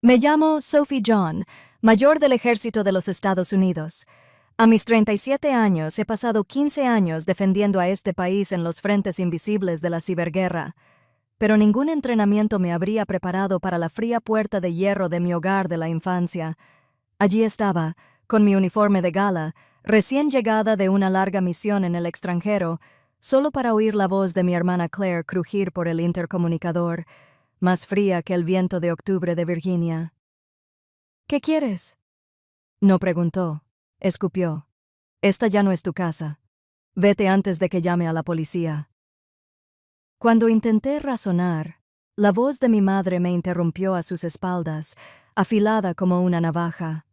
Me llamo Sophie John, mayor del Ejército de los Estados Unidos. A mis 37 años he pasado 15 años defendiendo a este país en los frentes invisibles de la ciberguerra, pero ningún entrenamiento me habría preparado para la fría puerta de hierro de mi hogar de la infancia. Allí estaba, con mi uniforme de gala, recién llegada de una larga misión en el extranjero, solo para oír la voz de mi hermana Claire crujir por el intercomunicador, más fría que el viento de octubre de Virginia. ¿Qué quieres? No preguntó. Escupió. Esta ya no es tu casa. Vete antes de que llame a la policía. Cuando intenté razonar, la voz de mi madre me interrumpió a sus espaldas, afilada como una navaja.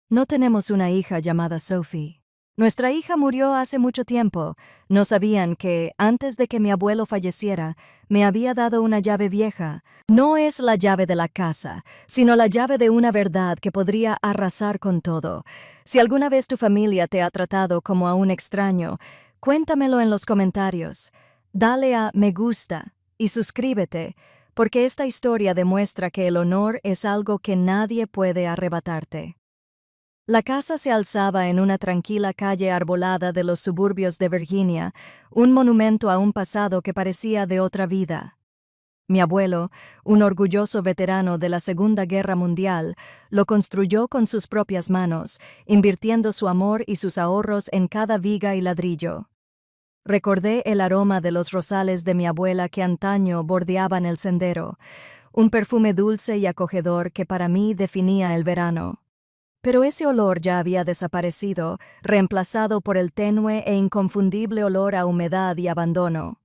No tenemos una hija llamada Sophie. Nuestra hija murió hace mucho tiempo. No sabían que, antes de que mi abuelo falleciera, me había dado una llave vieja. No es la llave de la casa, sino la llave de una verdad que podría arrasar con todo. Si alguna vez tu familia te ha tratado como a un extraño, cuéntamelo en los comentarios. Dale a me gusta y suscríbete, porque esta historia demuestra que el honor es algo que nadie puede arrebatarte. La casa se alzaba en una tranquila calle arbolada de los suburbios de Virginia, un monumento a un pasado que parecía de otra vida. Mi abuelo, un orgulloso veterano de la Segunda Guerra Mundial, lo construyó con sus propias manos, invirtiendo su amor y sus ahorros en cada viga y ladrillo. Recordé el aroma de los rosales de mi abuela que antaño bordeaban el sendero, un perfume dulce y acogedor que para mí definía el verano. Pero ese olor ya había desaparecido, reemplazado por el tenue e inconfundible olor a humedad y abandono.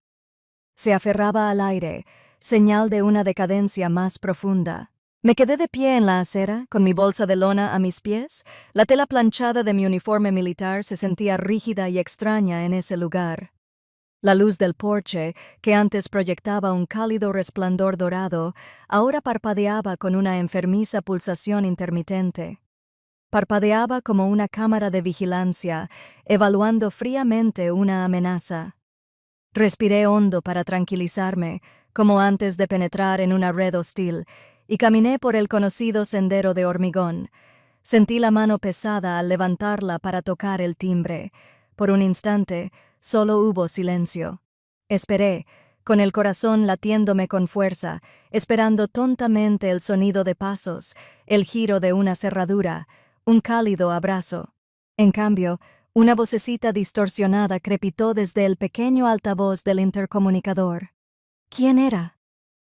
Se aferraba al aire, señal de una decadencia más profunda. Me quedé de pie en la acera, con mi bolsa de lona a mis pies. La tela planchada de mi uniforme militar se sentía rígida y extraña en ese lugar. La luz del porche, que antes proyectaba un cálido resplandor dorado, ahora parpadeaba con una enfermiza pulsación intermitente. Parpadeaba como una cámara de vigilancia, evaluando fríamente una amenaza. Respiré hondo para tranquilizarme, como antes de penetrar en una red hostil, y caminé por el conocido sendero de hormigón. Sentí la mano pesada al levantarla para tocar el timbre. Por un instante, solo hubo silencio. Esperé, con el corazón latiéndome con fuerza, esperando tontamente el sonido de pasos, el giro de una cerradura, un cálido abrazo. En cambio, una vocecita distorsionada crepitó desde el pequeño altavoz del intercomunicador. ¿Quién era?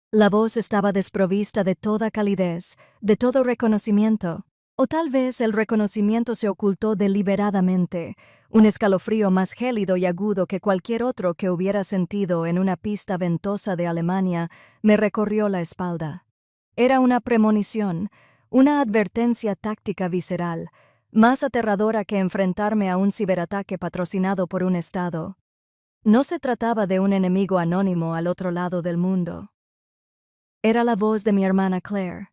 La voz estaba desprovista de toda calidez, de todo reconocimiento. O tal vez el reconocimiento se ocultó deliberadamente, un escalofrío más gélido y agudo que cualquier otro que hubiera sentido en una pista ventosa de Alemania me recorrió la espalda. Era una premonición, una advertencia táctica visceral, más aterradora que enfrentarme a un ciberataque patrocinado por un Estado. No se trataba de un enemigo anónimo al otro lado del mundo. Era la voz de mi hermana Claire.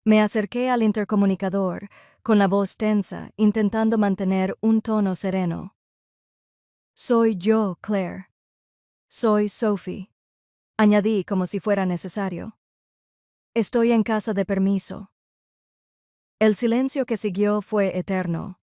Me acerqué al intercomunicador, con la voz tensa, intentando mantener un tono sereno. Soy yo, Claire. Soy Sophie. Añadí como si fuera necesario. Estoy en casa de permiso. El silencio que siguió fue eterno.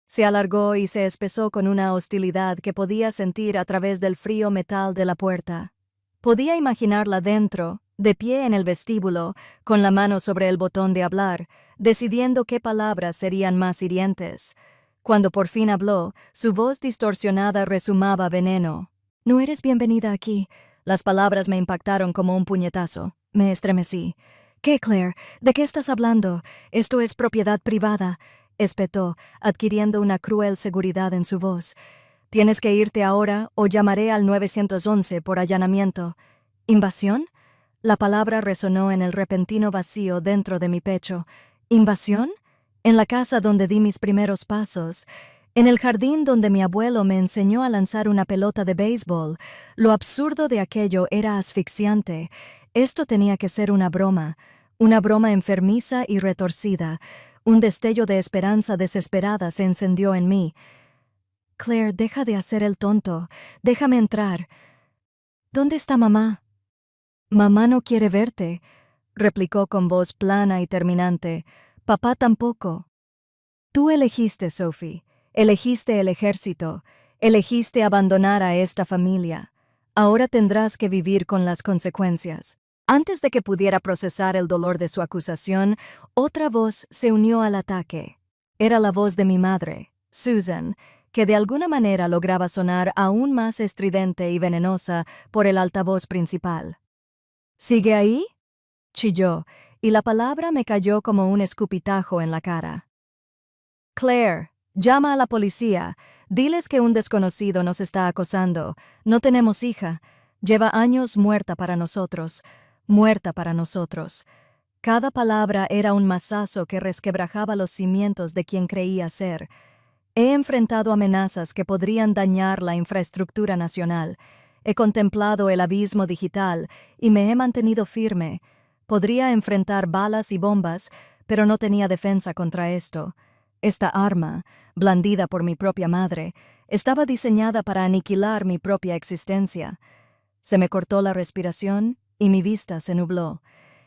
Se alargó y se espesó con una hostilidad que podía sentir a través del frío metal de la puerta. Podía imaginarla dentro, de pie en el vestíbulo, con la mano sobre el botón de hablar, decidiendo qué palabras serían más hirientes. Cuando por fin habló, su voz distorsionada rezumaba veneno. No eres bienvenida aquí. Las palabras me impactaron como un puñetazo. Me estremecí. ¿Qué, Claire? ¿De qué estás hablando? Esto es propiedad privada, espetó, adquiriendo una cruel seguridad en su voz. Tienes que irte ahora o llamaré al 911 por allanamiento. ¿Invasión? La palabra resonó en el repentino vacío dentro de mi pecho. ¿Invasión? En la casa donde di mis primeros pasos, en el jardín donde mi abuelo me enseñó a lanzar una pelota de béisbol. Lo absurdo de aquello era asfixiante. Esto tenía que ser una broma enfermiza y retorcida. Un destello de esperanza desesperada se encendió en mí. Claire, deja de hacer el tonto. Déjame entrar. ¿Dónde está mamá? Mamá no quiere verte. replicó con voz plana y terminante. Papá tampoco. Tú elegiste, Sophie. Elegiste el ejército. Elegiste abandonar a esta familia. Ahora tendrás que vivir con las consecuencias. Antes de que pudiera procesar el dolor de su acusación, otra voz se unió al ataque. Era la voz de mi madre, Susan, que de alguna manera lograba sonar aún más estridente y venenosa por el altavoz principal. ¿Sigue ahí?, chilló, y la palabra me cayó como un escupitajo en la cara. Claire, llama a la policía. Diles que un desconocido nos está acosando. No tenemos hija. Lleva años muerta para nosotros. Muerta para nosotros. Cada palabra era un mazazo que resquebrajaba los cimientos de quien creía ser. He enfrentado amenazas que podrían dañar la infraestructura nacional. He contemplado el abismo digital y me he mantenido firme. Podría enfrentar balas y bombas, pero no tenía defensa contra esto. Esta arma, blandida por mi propia madre, estaba diseñada para aniquilar mi propia existencia. Se me cortó la respiración y mi vista se nubló.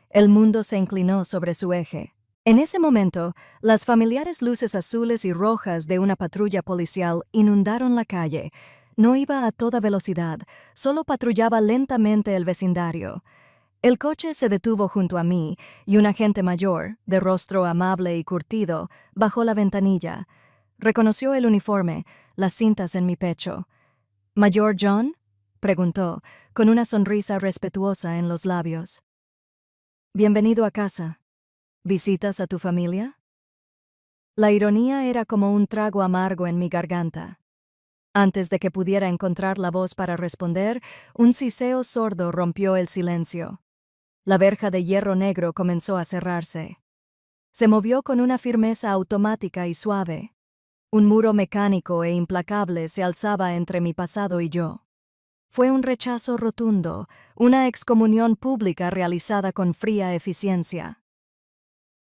El mundo se inclinó sobre su eje. En ese momento, las familiares luces azules y rojas de una patrulla policial inundaron la calle. No iba a toda velocidad, solo patrullaba lentamente el vecindario. El coche se detuvo junto a mí y un agente mayor, de rostro amable y curtido, bajó la ventanilla. Reconoció el uniforme, las cintas en mi pecho. ¿Mayor John?, preguntó, con una sonrisa respetuosa en los labios. Bienvenido a casa. ¿Visitas a tu familia? La ironía era como un trago amargo en mi garganta. Antes de que pudiera encontrar la voz para responder, un siseo sordo rompió el silencio. La verja de hierro negro comenzó a cerrarse. Se movió con una firmeza automática y suave. Un muro mecánico e implacable se alzaba entre mi pasado y yo. Fue un rechazo rotundo, una excomunión pública realizada con fría eficiencia.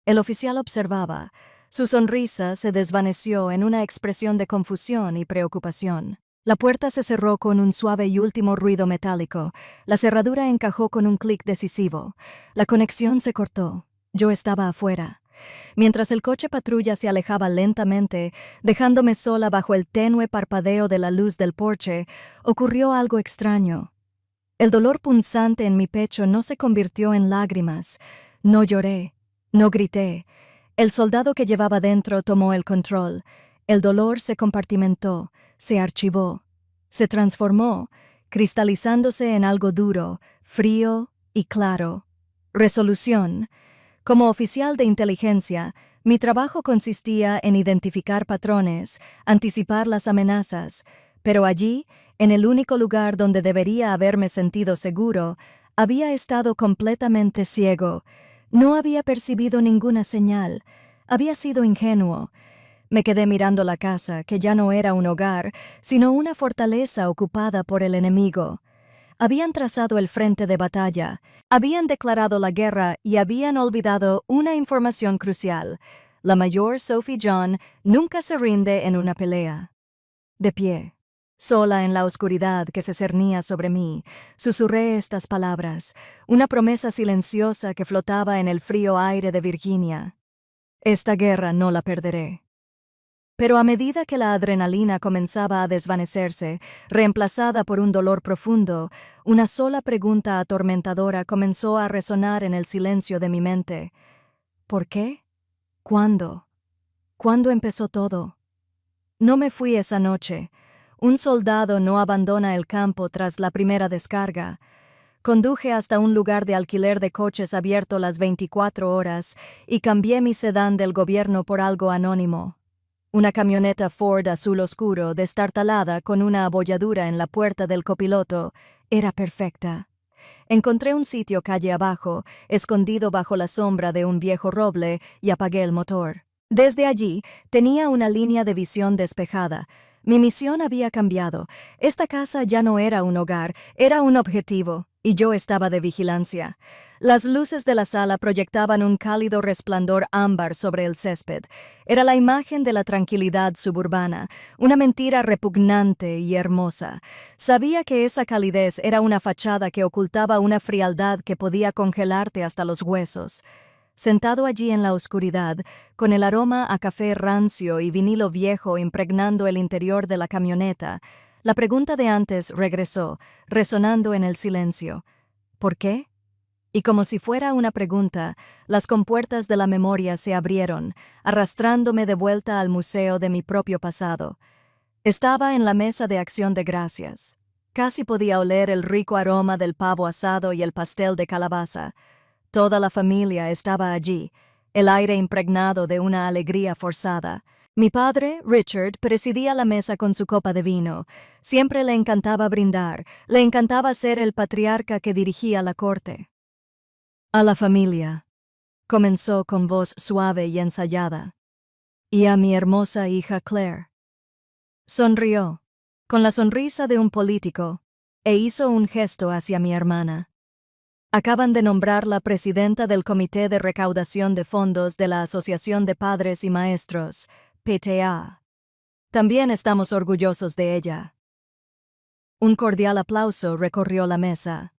El oficial observaba. Su sonrisa se desvaneció en una expresión de confusión y preocupación. La puerta se cerró con un suave y último ruido metálico. La cerradura encajó con un clic decisivo. La conexión se cortó. Yo estaba afuera. Mientras el coche patrulla se alejaba lentamente, dejándome sola bajo el tenue parpadeo de la luz del porche, ocurrió algo extraño. El dolor punzante en mi pecho no se convirtió en lágrimas. No lloré. No grité. El soldado que llevaba dentro tomó el control. El dolor se compartimentó, se archivó, se transformó, cristalizándose en algo duro, frío y claro. Resolución. Como oficial de inteligencia, mi trabajo consistía en identificar patrones, anticipar las amenazas, pero allí, en el único lugar donde debería haberme sentido seguro, había estado completamente ciego. No había percibido ninguna señal. Había sido ingenuo. Me quedé mirando la casa, que ya no era un hogar, sino una fortaleza ocupada por el enemigo. Habían trazado el frente de batalla, habían declarado la guerra y habían olvidado una información crucial. La mayor Sophie John nunca se rinde en una pelea. De pie, sola en la oscuridad que se cernía sobre mí, susurré estas palabras, una promesa silenciosa que flotaba en el frío aire de Virginia. Esta guerra no la perderé. Pero a medida que la adrenalina comenzaba a desvanecerse, reemplazada por un dolor profundo, una sola pregunta atormentadora comenzó a resonar en el silencio de mi mente. ¿Por qué? ¿Cuándo? ¿Cuándo empezó todo? No me fui esa noche. Un soldado no abandona el campo tras la primera descarga. Conduje hasta un lugar de alquiler de coches abierto las 24 horas y cambié mi sedán del gobierno por algo anónimo. Una camioneta Ford azul oscuro, destartalada con una abolladura en la puerta del copiloto, era perfecta. Encontré un sitio calle abajo, escondido bajo la sombra de un viejo roble, y apagué el motor. Desde allí, tenía una línea de visión despejada. Mi misión había cambiado. Esta casa ya no era un hogar, era un objetivo. y yo estaba de vigilancia. Las luces de la sala proyectaban un cálido resplandor ámbar sobre el césped. Era la imagen de la tranquilidad suburbana, una mentira repugnante y hermosa. Sabía que esa calidez era una fachada que ocultaba una frialdad que podía congelarte hasta los huesos. Sentado allí en la oscuridad, con el aroma a café rancio y vinilo viejo impregnando el interior de la camioneta, la pregunta de antes regresó, resonando en el silencio. ¿Por qué? Y como si fuera una pregunta, las compuertas de la memoria se abrieron, arrastrándome de vuelta al museo de mi propio pasado. Estaba en la mesa de acción de gracias. Casi podía oler el rico aroma del pavo asado y el pastel de calabaza. Toda la familia estaba allí, el aire impregnado de una alegría forzada. Mi padre, Richard, presidía la mesa con su copa de vino. Siempre le encantaba brindar, le encantaba ser el patriarca que dirigía la corte. A la familia, comenzó con voz suave y ensayada, y a mi hermosa hija Claire. Sonrió, con la sonrisa de un político, e hizo un gesto hacia mi hermana. Acaban de nombrarla presidenta del Comité de Recaudación de Fondos de la Asociación de Padres y Maestros, PTA. También estamos orgullosos de ella. Un cordial aplauso recorrió la mesa.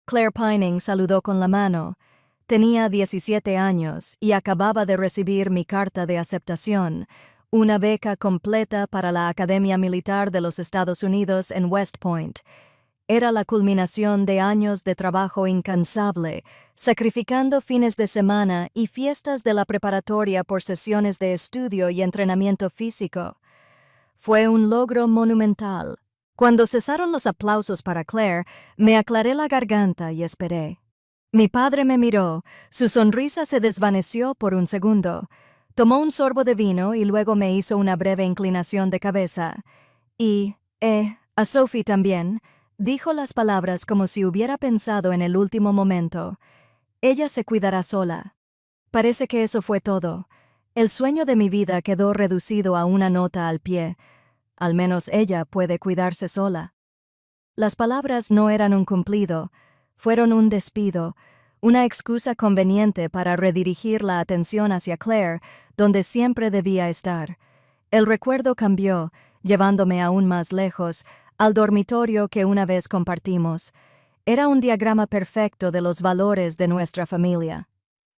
Claire Pining saludó con la mano. Tenía 17 años y acababa de recibir mi carta de aceptación, una beca completa para la Academia Militar de los Estados Unidos en West Point. Era la culminación de años de trabajo incansable, sacrificando fines de semana y fiestas de la preparatoria por sesiones de estudio y entrenamiento físico. Fue un logro monumental. Cuando cesaron los aplausos para Claire, me aclaré la garganta y esperé. Mi padre me miró, su sonrisa se desvaneció por un segundo. Tomó un sorbo de vino y luego me hizo una breve inclinación de cabeza. Y, a Sophie también, dijo las palabras como si hubiera pensado en el último momento. Ella se cuidará sola. Parece que eso fue todo. El sueño de mi vida quedó reducido a una nota al pie. Al menos ella puede cuidarse sola. Las palabras no eran un cumplido, fueron un despido, una excusa conveniente para redirigir la atención hacia Claire, donde siempre debía estar. El recuerdo cambió, llevándome aún más lejos, al dormitorio que una vez compartimos. Era un diagrama perfecto de los valores de nuestra familia.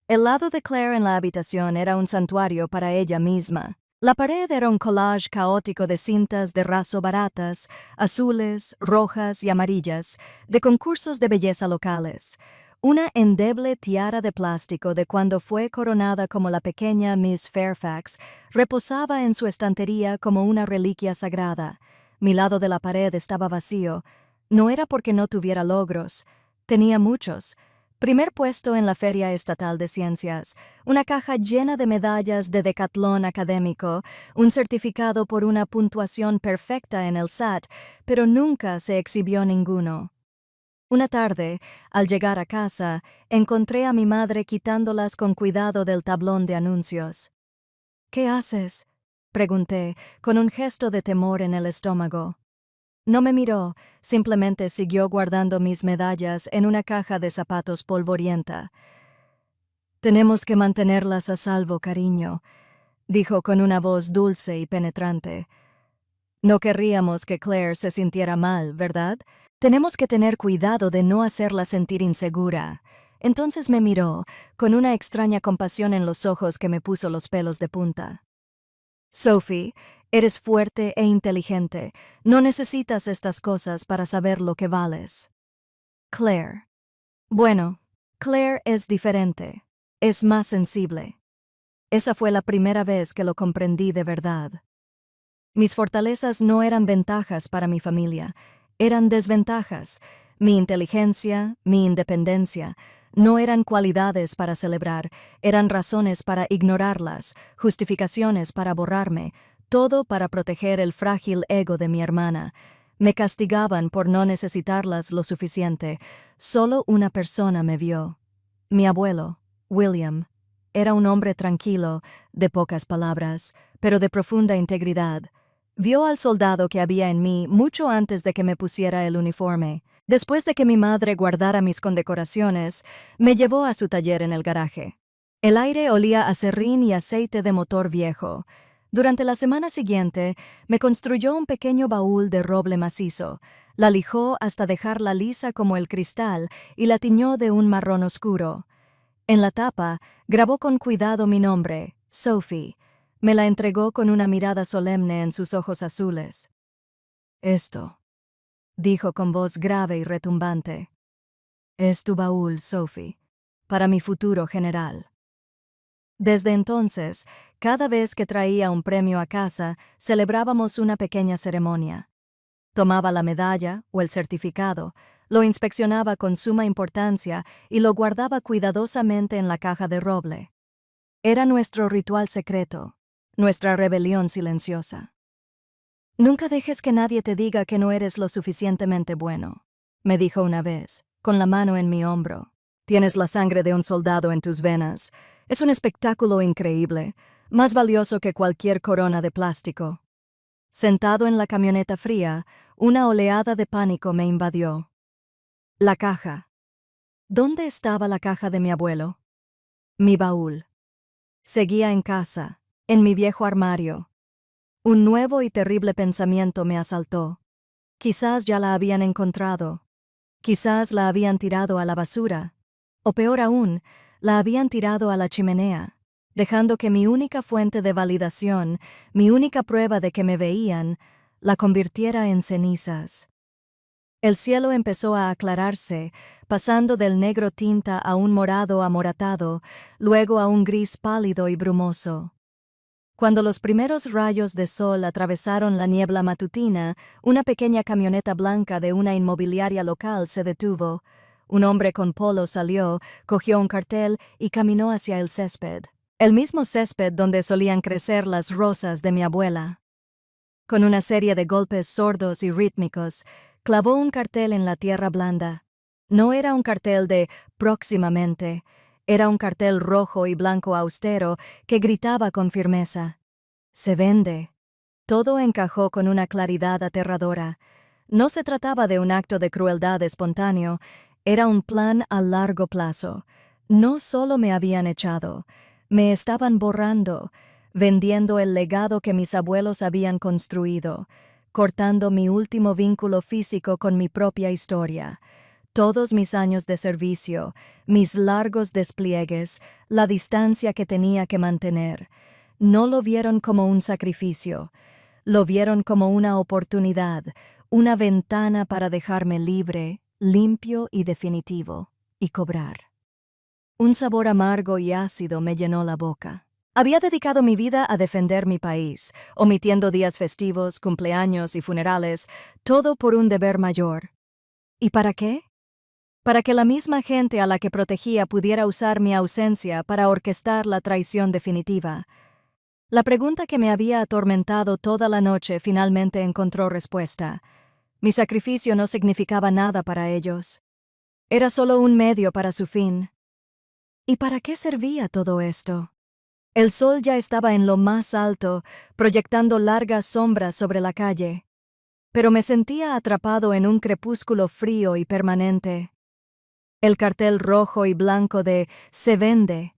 El lado de Claire en la habitación era un santuario para ella misma. La pared era un collage caótico de cintas de raso baratas, azules, rojas y amarillas, de concursos de belleza locales. Una endeble tiara de plástico de cuando fue coronada como la pequeña Miss Fairfax reposaba en su estantería como una reliquia sagrada. Mi lado de la pared estaba vacío. No era porque no tuviera logros. Tenía muchos. Primer puesto en la Feria Estatal de Ciencias, una caja llena de medallas de decatlón académico, un certificado por una puntuación perfecta en el SAT, pero nunca se exhibió ninguno. Una tarde, al llegar a casa, encontré a mi madre quitándolas con cuidado del tablón de anuncios. ¿Qué haces?, pregunté, con un gesto de temor en el estómago. No me miró, simplemente siguió guardando mis medallas en una caja de zapatos polvorienta. «Tenemos que mantenerlas a salvo, cariño», dijo con una voz dulce y penetrante. «No querríamos que Claire se sintiera mal, ¿verdad? Tenemos que tener cuidado de no hacerla sentir insegura». Entonces me miró, con una extraña compasión en los ojos que me puso los pelos de punta. «Sophie, eres fuerte e inteligente. No necesitas estas cosas para saber lo que vales». Claire. Bueno, Claire es diferente. Es más sensible. Esa fue la primera vez que lo comprendí de verdad. Mis fortalezas no eran ventajas para mi familia, eran desventajas. Mi inteligencia, mi independencia, no eran cualidades para celebrar, eran razones para ignorarlas, justificaciones para borrarme, todo para proteger el frágil ego de mi hermana. Me castigaban por no necesitarlas lo suficiente. Solo una persona me vio. Mi abuelo, William. Era un hombre tranquilo, de pocas palabras, pero de profunda integridad. Vio al soldado que había en mí mucho antes de que me pusiera el uniforme. Después de que mi madre guardara mis condecoraciones, me llevó a su taller en el garaje. El aire olía a serrín y aceite de motor viejo. Durante la semana siguiente, me construyó un pequeño baúl de roble macizo, la lijó hasta dejarla lisa como el cristal y la tiñó de un marrón oscuro. En la tapa, grabó con cuidado mi nombre, Sophie. Me la entregó con una mirada solemne en sus ojos azules. Esto, dijo con voz grave y retumbante, es tu baúl, Sophie, para mi futuro general. Desde entonces, cada vez que traía un premio a casa, celebrábamos una pequeña ceremonia. Tomaba la medalla o el certificado, lo inspeccionaba con suma importancia y lo guardaba cuidadosamente en la caja de roble. Era nuestro ritual secreto, nuestra rebelión silenciosa. Nunca dejes que nadie te diga que no eres lo suficientemente bueno, me dijo una vez, con la mano en mi hombro. Tienes la sangre de un soldado en tus venas. Es un espectáculo increíble, más valioso que cualquier corona de plástico. Sentado en la camioneta fría, una oleada de pánico me invadió. La caja. ¿Dónde estaba la caja de mi abuelo? Mi baúl. Seguía en casa, en mi viejo armario. Un nuevo y terrible pensamiento me asaltó. Quizás ya la habían encontrado. Quizás la habían tirado a la basura. O peor aún, la habían tirado a la chimenea, dejando que mi única fuente de validación, mi única prueba de que me veían, la convirtiera en cenizas. El cielo empezó a aclararse, pasando del negro tinta a un morado amoratado, luego a un gris pálido y brumoso. Cuando los primeros rayos de sol atravesaron la niebla matutina, una pequeña camioneta blanca de una inmobiliaria local se detuvo. Un hombre con polo salió, cogió un cartel y caminó hacia el césped. El mismo césped donde solían crecer las rosas de mi abuela. Con una serie de golpes sordos y rítmicos, clavó un cartel en la tierra blanda. No era un cartel de próximamente. Era un cartel rojo y blanco austero que gritaba con firmeza. Se vende. Todo encajó con una claridad aterradora. No se trataba de un acto de crueldad espontáneo, era un plan a largo plazo. No solo me habían echado, me estaban borrando, vendiendo el legado que mis abuelos habían construido, cortando mi último vínculo físico con mi propia historia. Todos mis años de servicio, mis largos despliegues, la distancia que tenía que mantener, no lo vieron como un sacrificio, lo vieron como una oportunidad, una ventana para dejarme libre, limpio y definitivo, y cobrar. Un sabor amargo y ácido me llenó la boca. Había dedicado mi vida a defender mi país, omitiendo días festivos, cumpleaños y funerales, todo por un deber mayor. ¿Y para qué? Para que la misma gente a la que protegía pudiera usar mi ausencia para orquestar la traición definitiva. La pregunta que me había atormentado toda la noche finalmente encontró respuesta. Mi sacrificio no significaba nada para ellos. Era solo un medio para su fin. ¿Y para qué servía todo esto? El sol ya estaba en lo más alto, proyectando largas sombras sobre la calle. Pero me sentía atrapado en un crepúsculo frío y permanente. El cartel rojo y blanco de «Se vende»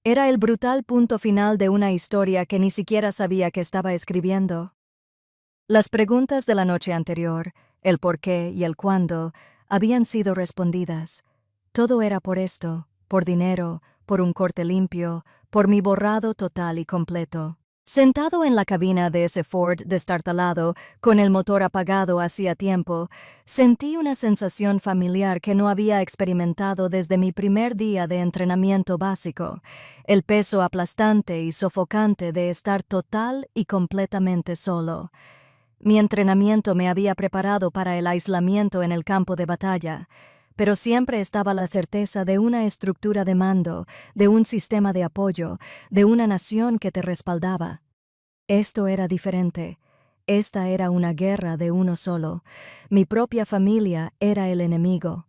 era el brutal punto final de una historia que ni siquiera sabía que estaba escribiendo. Las preguntas de la noche anterior, el por qué y el cuándo, habían sido respondidas. Todo era por esto, por dinero, por un corte limpio, por mi borrado total y completo. Sentado en la cabina de ese Ford destartalado, con el motor apagado hacía tiempo, sentí una sensación familiar que no había experimentado desde mi primer día de entrenamiento básico, el peso aplastante y sofocante de estar total y completamente solo. Mi entrenamiento me había preparado para el aislamiento en el campo de batalla, pero siempre estaba la certeza de una estructura de mando, de un sistema de apoyo, de una nación que te respaldaba. Esto era diferente. Esta era una guerra de uno solo. Mi propia familia era el enemigo.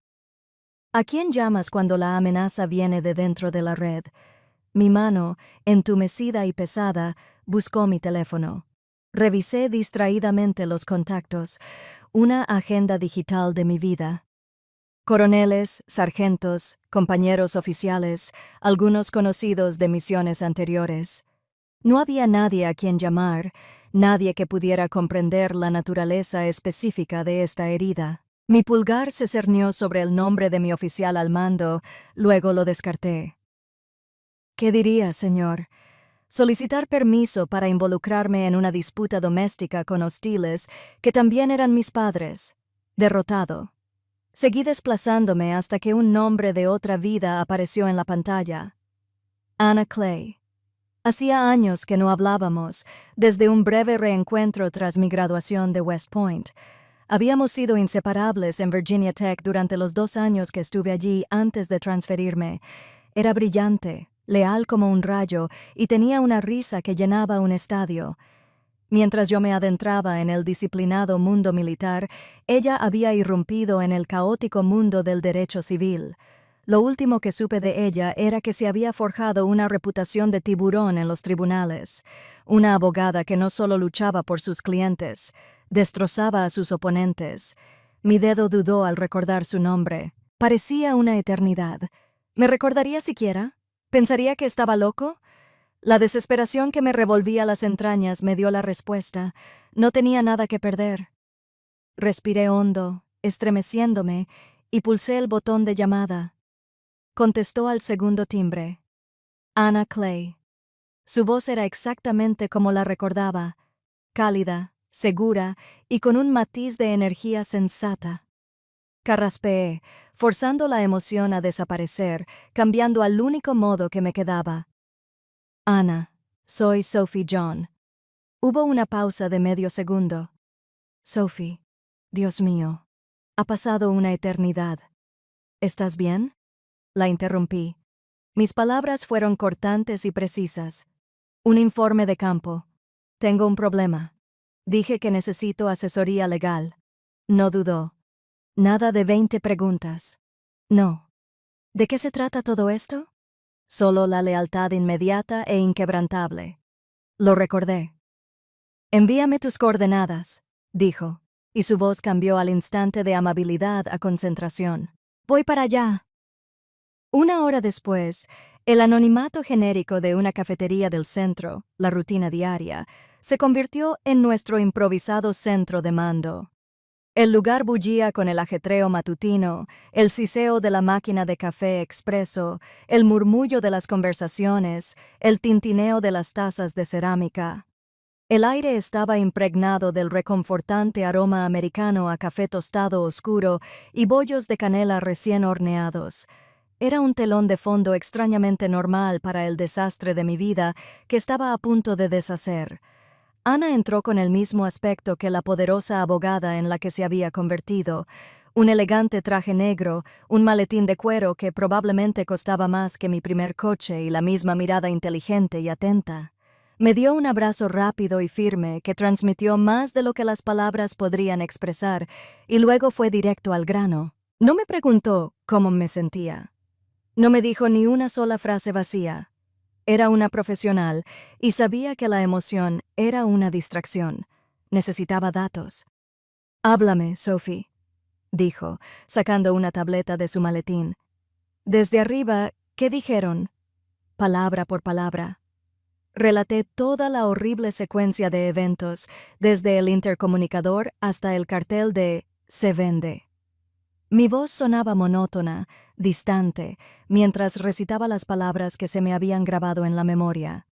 ¿A quién llamas cuando la amenaza viene de dentro de la red? Mi mano, entumecida y pesada, buscó mi teléfono. Revisé distraídamente los contactos, una agenda digital de mi vida. Coroneles, sargentos, compañeros oficiales, algunos conocidos de misiones anteriores. No había nadie a quien llamar, nadie que pudiera comprender la naturaleza específica de esta herida. Mi pulgar se cernió sobre el nombre de mi oficial al mando, luego lo descarté. ¿Qué diría, señor? Solicitar permiso para involucrarme en una disputa doméstica con hostiles que también eran mis padres. Derrotado. Seguí desplazándome hasta que un nombre de otra vida apareció en la pantalla. Anna Clay. Hacía años que no hablábamos, desde un breve reencuentro tras mi graduación de West Point. Habíamos sido inseparables en Virginia Tech durante los 2 años que estuve allí antes de transferirme. Era brillante, leal como un rayo, y tenía una risa que llenaba un estadio. Mientras yo me adentraba en el disciplinado mundo militar, ella había irrumpido en el caótico mundo del derecho civil. Lo último que supe de ella era que se había forjado una reputación de tiburón en los tribunales, una abogada que no solo luchaba por sus clientes, destrozaba a sus oponentes. Mi dedo dudó al recordar su nombre. Parecía una eternidad. ¿Me recordaría siquiera? ¿Pensaría que estaba loco? La desesperación que me revolvía las entrañas me dio la respuesta. No tenía nada que perder. Respiré hondo, estremeciéndome, y pulsé el botón de llamada. Contestó al segundo timbre. Anna Clay. Su voz era exactamente como la recordaba, cálida, segura y con un matiz de energía sensata. Carraspeé, forzando la emoción a desaparecer, cambiando al único modo que me quedaba. Anna, soy Sophie John. Hubo una pausa de medio segundo. Sophie, Dios mío, ha pasado una eternidad. ¿Estás bien? La interrumpí. Mis palabras fueron cortantes y precisas. Un informe de campo. Tengo un problema. Dije que necesito asesoría legal. No dudó. Nada de 20 preguntas. No. ¿De qué se trata todo esto? Solo la lealtad inmediata e inquebrantable. Lo recordé. Envíame tus coordenadas, dijo, y su voz cambió al instante de amabilidad a concentración. Voy para allá. 1 hora después, el anonimato genérico de una cafetería del centro, la rutina diaria, se convirtió en nuestro improvisado centro de mando. El lugar bullía con el ajetreo matutino, el siseo de la máquina de café expreso, el murmullo de las conversaciones, el tintineo de las tazas de cerámica. El aire estaba impregnado del reconfortante aroma americano a café tostado oscuro y bollos de canela recién horneados. Era un telón de fondo extrañamente normal para el desastre de mi vida que estaba a punto de deshacer. Ana entró con el mismo aspecto que la poderosa abogada en la que se había convertido, un elegante traje negro, un maletín de cuero que probablemente costaba más que mi primer coche y la misma mirada inteligente y atenta. Me dio un abrazo rápido y firme que transmitió más de lo que las palabras podrían expresar, y luego fue directo al grano. No me preguntó cómo me sentía. No me dijo ni una sola frase vacía. Era una profesional y sabía que la emoción era una distracción. Necesitaba datos. «Háblame, Sophie», dijo, sacando una tableta de su maletín. Desde arriba, ¿qué dijeron? Palabra por palabra. Relaté toda la horrible secuencia de eventos, desde el intercomunicador hasta el cartel de «Se vende». Mi voz sonaba monótona, distante, mientras recitaba las palabras que se me habían grabado en la memoria.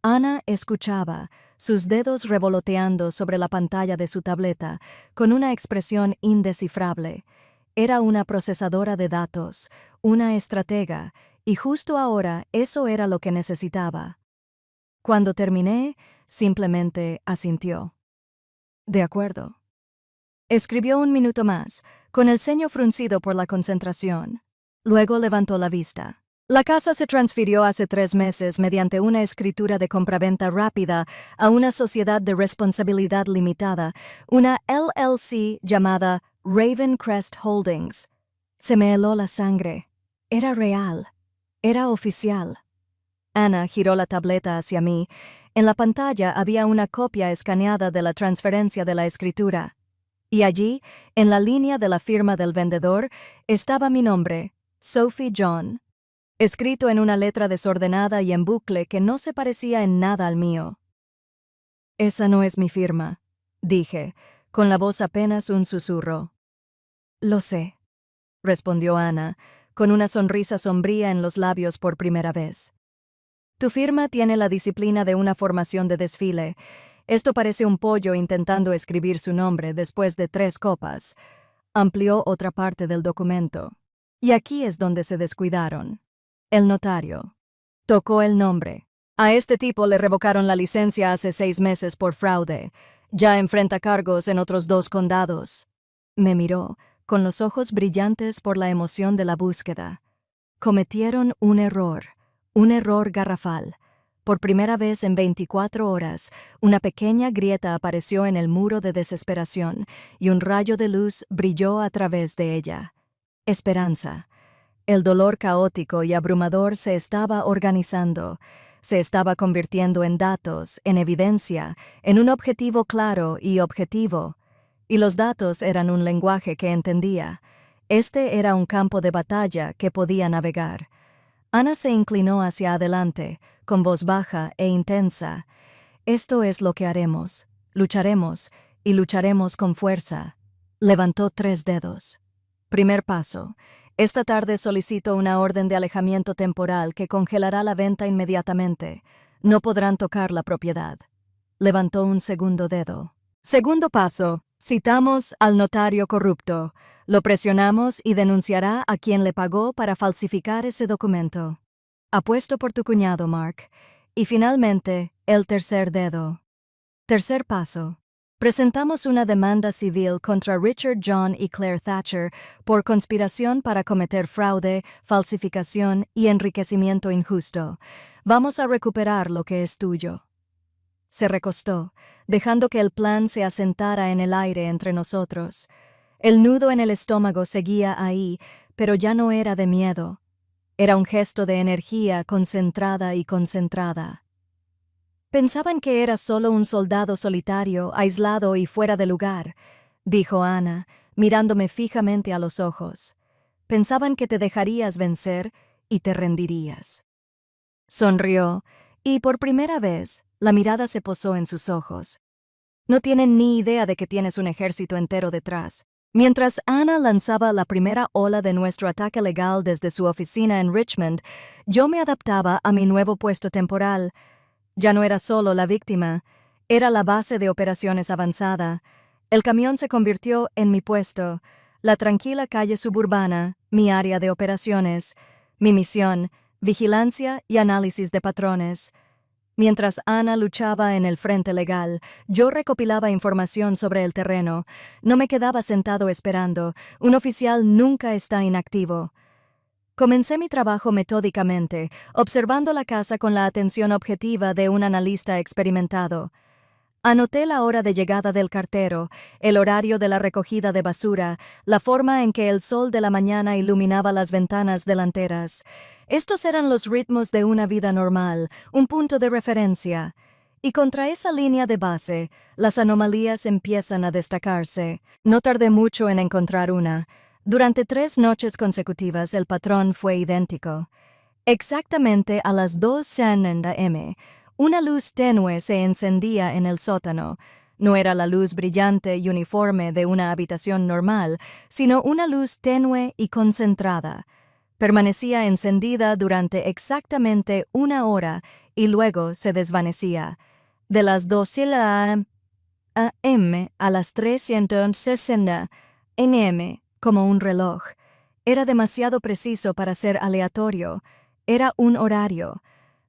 Ana escuchaba, sus dedos revoloteando sobre la pantalla de su tableta, con una expresión indescifrable. Era una procesadora de datos, una estratega, y justo ahora eso era lo que necesitaba. Cuando terminé, simplemente asintió. De acuerdo. Escribió 1 minuto más, con el ceño fruncido por la concentración. Luego levantó la vista. La casa se transfirió hace 3 meses mediante una escritura de compraventa rápida a una sociedad de responsabilidad limitada, una LLC llamada Raven Crest Holdings. Se me heló la sangre. Era real. Era oficial. Ana giró la tableta hacia mí. En la pantalla había una copia escaneada de la transferencia de la escritura. Y allí, en la línea de la firma del vendedor, estaba mi nombre, Sophie John, escrito en una letra desordenada y en bucle que no se parecía en nada al mío. «Esa no es mi firma», dije, con la voz apenas un susurro. «Lo sé», respondió Ana, con una sonrisa sombría en los labios por primera vez. «Tu firma tiene la disciplina de una formación de desfile. Esto parece un pollo intentando escribir su nombre después de 3 copas». Amplió otra parte del documento. Y aquí es donde se descuidaron. El notario tocó el nombre. A este tipo le revocaron la licencia hace 6 meses por fraude. Ya enfrenta cargos en otros 2 condados. Me miró, con los ojos brillantes por la emoción de la búsqueda. Cometieron un error garrafal. Por primera vez en 24 horas, una pequeña grieta apareció en el muro de desesperación y un rayo de luz brilló a través de ella. Esperanza. El dolor caótico y abrumador se estaba organizando, se estaba convirtiendo en datos, en evidencia, en un objetivo claro y objetivo. Y los datos eran un lenguaje que entendía. Este era un campo de batalla que podía navegar. Ana se inclinó hacia adelante, con voz baja e intensa. «Esto es lo que haremos. Lucharemos, y lucharemos con fuerza». Levantó 3 dedos. Primer paso. Esta tarde solicito una orden de alejamiento temporal que congelará la venta inmediatamente. No podrán tocar la propiedad. Levantó un segundo dedo. Segundo paso. Citamos al notario corrupto. Lo presionamos y denunciará a quien le pagó para falsificar ese documento. Apuesto por tu cuñado, Mark. Y finalmente, el tercer dedo. Tercer paso. Presentamos una demanda civil contra Richard John y Claire Thatcher por conspiración para cometer fraude, falsificación y enriquecimiento injusto. Vamos a recuperar lo que es tuyo. Se recostó, dejando que el plan se asentara en el aire entre nosotros. El nudo en el estómago seguía ahí, pero ya no era de miedo. Era un gesto de energía concentrada y concentrada. «Pensaban que era solo un soldado solitario, aislado y fuera de lugar», dijo Ana, mirándome fijamente a los ojos. «Pensaban que te dejarías vencer y te rendirías». Sonrió, y por primera vez, la mirada se posó en sus ojos. «No tienen ni idea de que tienes un ejército entero detrás». Mientras Ana lanzaba la primera ola de nuestro ataque legal desde su oficina en Richmond, yo me adaptaba a mi nuevo puesto temporal. Ya no era solo la víctima, era la base de operaciones avanzada. El camión se convirtió en mi puesto, la tranquila calle suburbana, mi área de operaciones, mi misión, vigilancia y análisis de patrones. Mientras Ana luchaba en el frente legal, yo recopilaba información sobre el terreno. No me quedaba sentado esperando. Un oficial nunca está inactivo. Comencé mi trabajo metódicamente, observando la casa con la atención objetiva de un analista experimentado. Anoté la hora de llegada del cartero, el horario de la recogida de basura, la forma en que el sol de la mañana iluminaba las ventanas delanteras. Estos eran los ritmos de una vida normal, un punto de referencia. Y contra esa línea de base, las anomalías empiezan a destacarse. No tardé mucho en encontrar una. Durante 3 noches consecutivas el patrón fue idéntico. Exactamente a las 2:00 am, una luz tenue se encendía en el sótano. No era la luz brillante y uniforme de una habitación normal, sino una luz tenue y concentrada. Permanecía encendida durante exactamente 1 hora y luego se desvanecía. De las 2:00 am a las 3:60 am, como un reloj. Era demasiado preciso para ser aleatorio. Era un horario.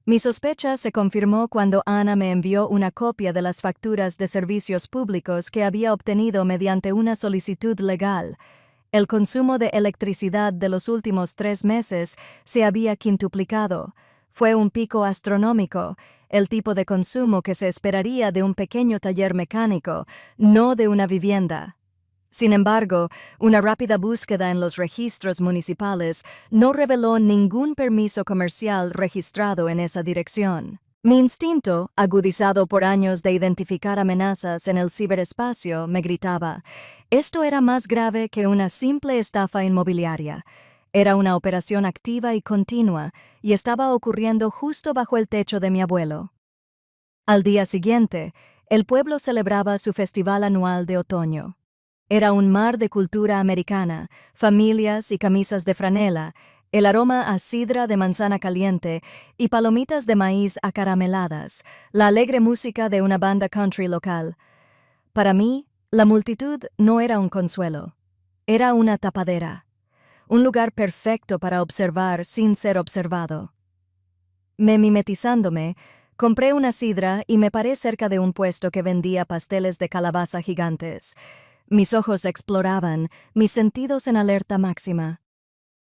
Mi sospecha se confirmó cuando Ana me envió una copia de las facturas de servicios públicos que había obtenido mediante una solicitud legal. El consumo de electricidad de los últimos 3 meses se había quintuplicado. Fue un pico astronómico, el tipo de consumo que se esperaría de un pequeño taller mecánico, no de una vivienda. Sin embargo, una rápida búsqueda en los registros municipales no reveló ningún permiso comercial registrado en esa dirección. Mi instinto, agudizado por años de identificar amenazas en el ciberespacio, me gritaba: esto era más grave que una simple estafa inmobiliaria. Era una operación activa y continua, y estaba ocurriendo justo bajo el techo de mi abuelo. Al día siguiente, el pueblo celebraba su festival anual de otoño. Era un mar de cultura americana, familias y camisas de franela, el aroma a sidra de manzana caliente y palomitas de maíz acarameladas, la alegre música de una banda country local. Para mí, la multitud no era un consuelo, era una tapadera, un lugar perfecto para observar sin ser observado. Mimetizándome, compré una sidra y me paré cerca de un puesto que vendía pasteles de calabaza gigantes. Mis ojos exploraban, mis sentidos en alerta máxima.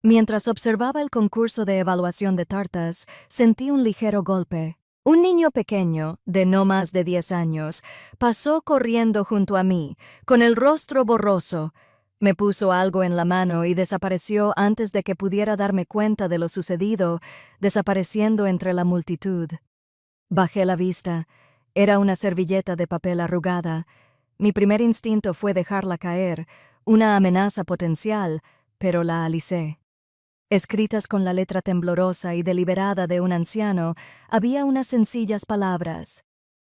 Mientras observaba el concurso de evaluación de tartas, sentí un ligero golpe. Un niño pequeño, de no más de 10 años, pasó corriendo junto a mí, con el rostro borroso. Me puso algo en la mano y desapareció antes de que pudiera darme cuenta de lo sucedido, desapareciendo entre la multitud. Bajé la vista. Era una servilleta de papel arrugada. Mi primer instinto fue dejarla caer, una amenaza potencial, pero la alicé. Escritas con la letra temblorosa y deliberada de un anciano, había unas sencillas palabras: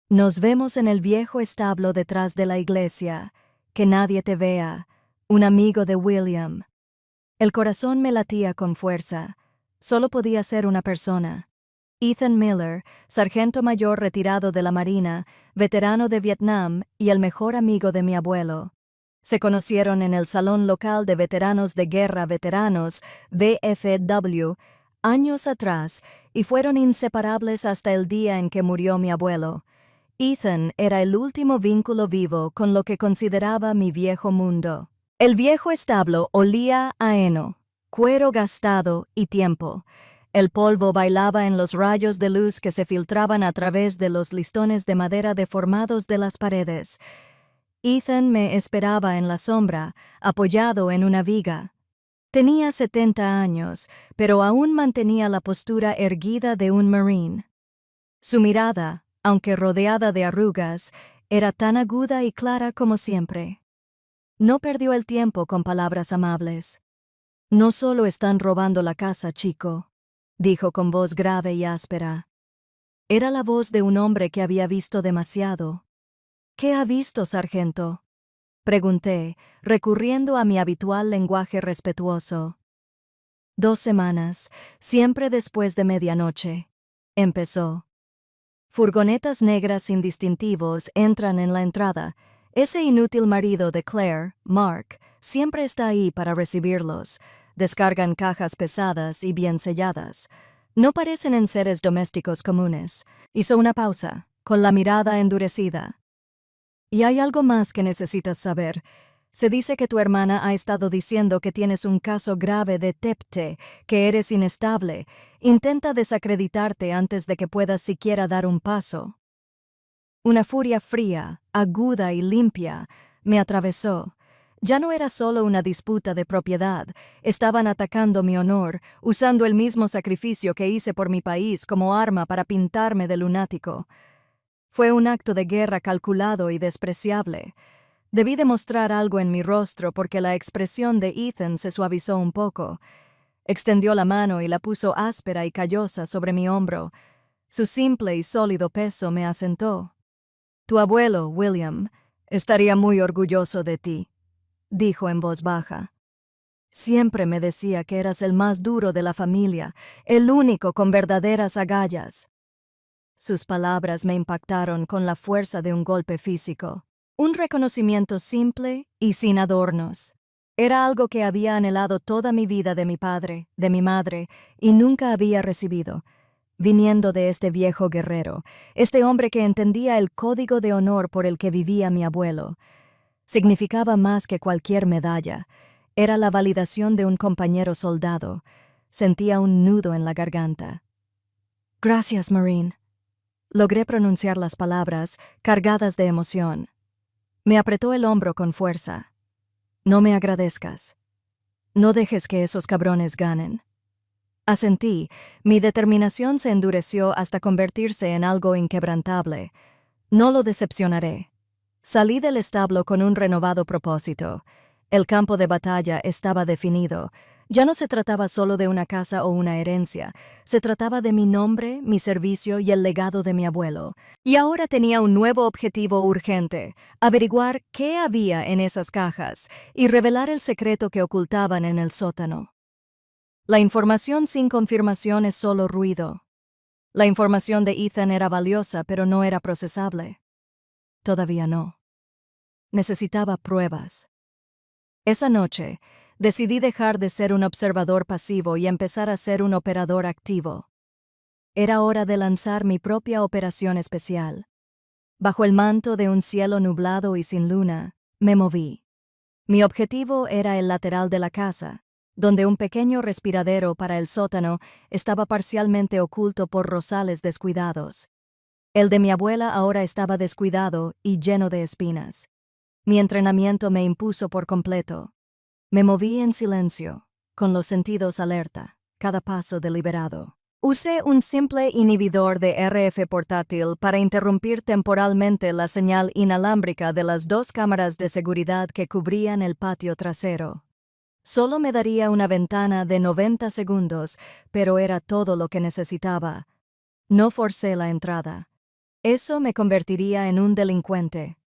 nos vemos en el viejo establo detrás de la iglesia. Que nadie te vea. Un amigo de William. El corazón me latía con fuerza. Solo podía ser una persona. Ethan Miller, sargento mayor retirado de la Marina, veterano de Vietnam y el mejor amigo de mi abuelo. Se conocieron en el Salón Local de Veteranos de Guerra Veteranos, VFW, años atrás, y fueron inseparables hasta el día en que murió mi abuelo. Ethan era el último vínculo vivo con lo que consideraba mi viejo mundo. El viejo establo olía a heno, cuero gastado y tiempo. El polvo bailaba en los rayos de luz que se filtraban a través de los listones de madera deformados de las paredes. Ethan me esperaba en la sombra, apoyado en una viga. Tenía 70 años, pero aún mantenía la postura erguida de un marine. Su mirada, aunque rodeada de arrugas, era tan aguda y clara como siempre. No perdió el tiempo con palabras amables. No solo están robando la casa, chico, dijo con voz grave y áspera. Era la voz de un hombre que había visto demasiado. ¿Qué ha visto, sargento?, pregunté, recurriendo a mi habitual lenguaje respetuoso. 2 semanas, siempre después de medianoche. Empezó. Furgonetas negras sin distintivos entran en la entrada. Ese inútil marido de Claire, Mark, siempre está ahí para recibirlos. Descargan cajas pesadas y bien selladas. No parecen enseres domésticos comunes. Hizo una pausa, con la mirada endurecida. Y hay algo más que necesitas saber. Se dice que tu hermana ha estado diciendo que tienes un caso grave de TEPTE, que eres inestable. Intenta desacreditarte antes de que puedas siquiera dar un paso. Una furia fría, aguda y limpia me atravesó. Ya no era solo una disputa de propiedad, estaban atacando mi honor, usando el mismo sacrificio que hice por mi país como arma para pintarme de lunático. Fue un acto de guerra calculado y despreciable. Debí demostrar algo en mi rostro porque la expresión de Ethan se suavizó un poco. Extendió la mano y la puso áspera y callosa sobre mi hombro. Su simple y sólido peso me asentó. Tu abuelo, William, estaría muy orgulloso de ti, dijo en voz baja. Siempre me decía que eras el más duro de la familia, el único con verdaderas agallas. Sus palabras me impactaron con la fuerza de un golpe físico. Un reconocimiento simple y sin adornos. Era algo que había anhelado toda mi vida de mi padre, de mi madre, y nunca había recibido. Viniendo de este viejo guerrero, este hombre que entendía el código de honor por el que vivía mi abuelo. Significaba más que cualquier medalla. Era la validación de un compañero soldado. Sentía un nudo en la garganta. Gracias, Marine. Logré pronunciar las palabras, cargadas de emoción. Me apretó el hombro con fuerza. No me agradezcas. No dejes que esos cabrones ganen. Asentí. Mi determinación se endureció hasta convertirse en algo inquebrantable. No lo decepcionaré. Salí del establo con un renovado propósito. El campo de batalla estaba definido. Ya no se trataba solo de una casa o una herencia, se trataba de mi nombre, mi servicio y el legado de mi abuelo. Y ahora tenía un nuevo objetivo urgente: averiguar qué había en esas cajas y revelar el secreto que ocultaban en el sótano. La información sin confirmación es solo ruido. La información de Ethan era valiosa, pero no era procesable. Todavía no. Necesitaba pruebas. Esa noche, decidí dejar de ser un observador pasivo y empezar a ser un operador activo. Era hora de lanzar mi propia operación especial. Bajo el manto de un cielo nublado y sin luna, me moví. Mi objetivo era el lateral de la casa, donde un pequeño respiradero para el sótano estaba parcialmente oculto por rosales descuidados. El de mi abuela ahora estaba descuidado y lleno de espinas. Mi entrenamiento me impuso por completo. Me moví en silencio, con los sentidos alerta, cada paso deliberado. Usé un simple inhibidor de RF portátil para interrumpir temporalmente la señal inalámbrica de las 2 cámaras de seguridad que cubrían el patio trasero. Solo me daría una ventana de 90 segundos, pero era todo lo que necesitaba. No forcé la entrada. Eso me convertiría en un delincuente.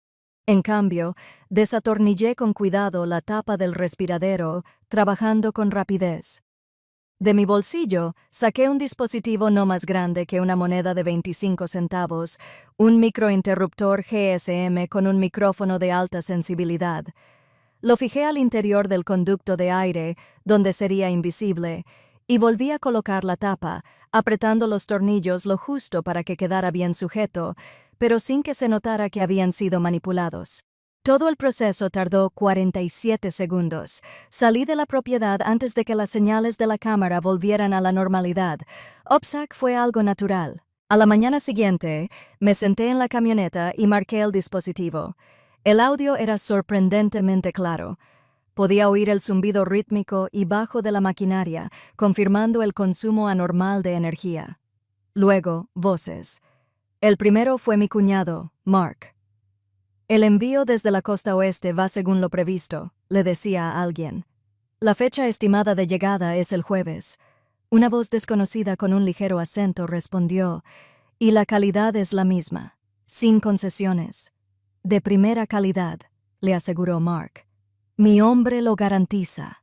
En cambio, desatornillé con cuidado la tapa del respiradero, trabajando con rapidez. De mi bolsillo, saqué un dispositivo no más grande que una moneda de 25 centavos, un microinterruptor GSM con un micrófono de alta sensibilidad. Lo fijé al interior del conducto de aire, donde sería invisible, y volví a colocar la tapa, apretando los tornillos lo justo para que quedara bien sujeto, pero sin que se notara que habían sido manipulados. Todo el proceso tardó 47 segundos. Salí de la propiedad antes de que las señales de la cámara volvieran a la normalidad. OPSAC fue algo natural. A la mañana siguiente, me senté en la camioneta y marqué el dispositivo. El audio era sorprendentemente claro. Podía oír el zumbido rítmico y bajo de la maquinaria, confirmando el consumo anormal de energía. Luego, voces. El primero fue mi cuñado, Mark. El envío desde la costa oeste va según lo previsto, le decía a alguien. La fecha estimada de llegada es el jueves. Una voz desconocida con un ligero acento respondió, y la calidad es la misma, sin concesiones. De primera calidad, le aseguró Mark. Mi hombre lo garantiza.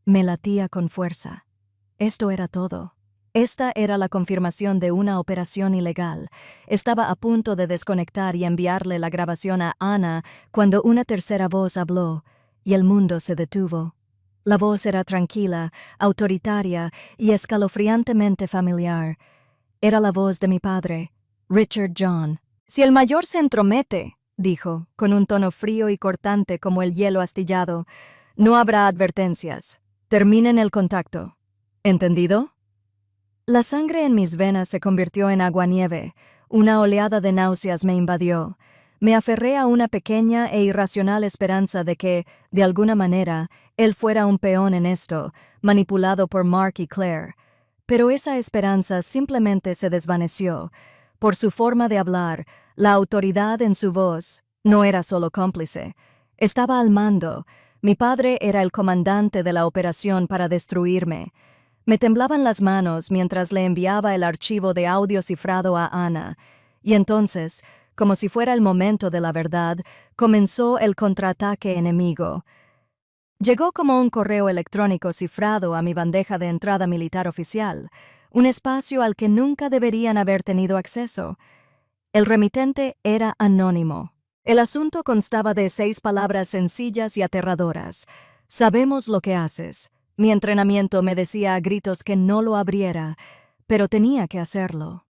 Me latía con fuerza. Esto era todo. Esta era la confirmación de una operación ilegal. Estaba a punto de desconectar y enviarle la grabación a Ana cuando una tercera voz habló, y el mundo se detuvo. La voz era tranquila, autoritaria y escalofriantemente familiar. Era la voz de mi padre, Richard John. «Si el mayor se entromete», dijo, con un tono frío y cortante como el hielo astillado, «no habrá advertencias. Terminen el contacto. ¿Entendido?» La sangre en mis venas se convirtió en aguanieve. Una oleada de náuseas me invadió. Me aferré a una pequeña e irracional esperanza de que, de alguna manera, él fuera un peón en esto, manipulado por Mark y Claire. Pero esa esperanza simplemente se desvaneció. Por su forma de hablar, la autoridad en su voz, no era solo cómplice. Estaba al mando. Mi padre era el comandante de la operación para destruirme. Me temblaban las manos mientras le enviaba el archivo de audio cifrado a Ana, y entonces, como si fuera el momento de la verdad, comenzó el contraataque enemigo. Llegó como un correo electrónico cifrado a mi bandeja de entrada militar oficial, un espacio al que nunca deberían haber tenido acceso. El remitente era anónimo. El asunto constaba de 6 palabras sencillas y aterradoras. «Sabemos lo que haces». Mi entrenamiento me decía a gritos que no lo abriera, pero tenía que hacerlo.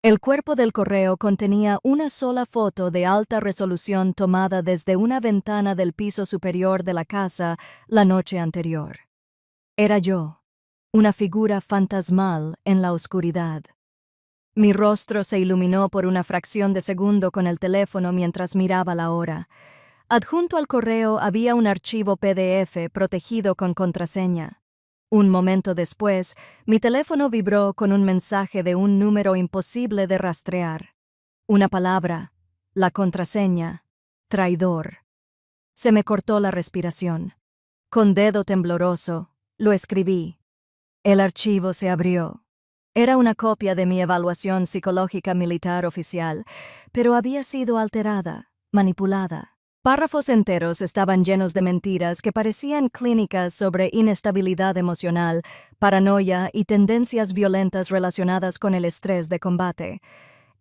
El cuerpo del correo contenía una sola foto de alta resolución tomada desde una ventana del piso superior de la casa la noche anterior. Era yo, una figura fantasmal en la oscuridad. Mi rostro se iluminó por una fracción de segundo con el teléfono mientras miraba la hora. Adjunto al correo había un archivo PDF protegido con contraseña. Un momento después, mi teléfono vibró con un mensaje de un número imposible de rastrear. Una palabra, la contraseña, traidor. Se me cortó la respiración. Con dedo tembloroso, lo escribí. El archivo se abrió. Era una copia de mi evaluación psicológica militar oficial, pero había sido alterada, manipulada. Párrafos enteros estaban llenos de mentiras que parecían clínicas sobre inestabilidad emocional, paranoia y tendencias violentas relacionadas con el estrés de combate.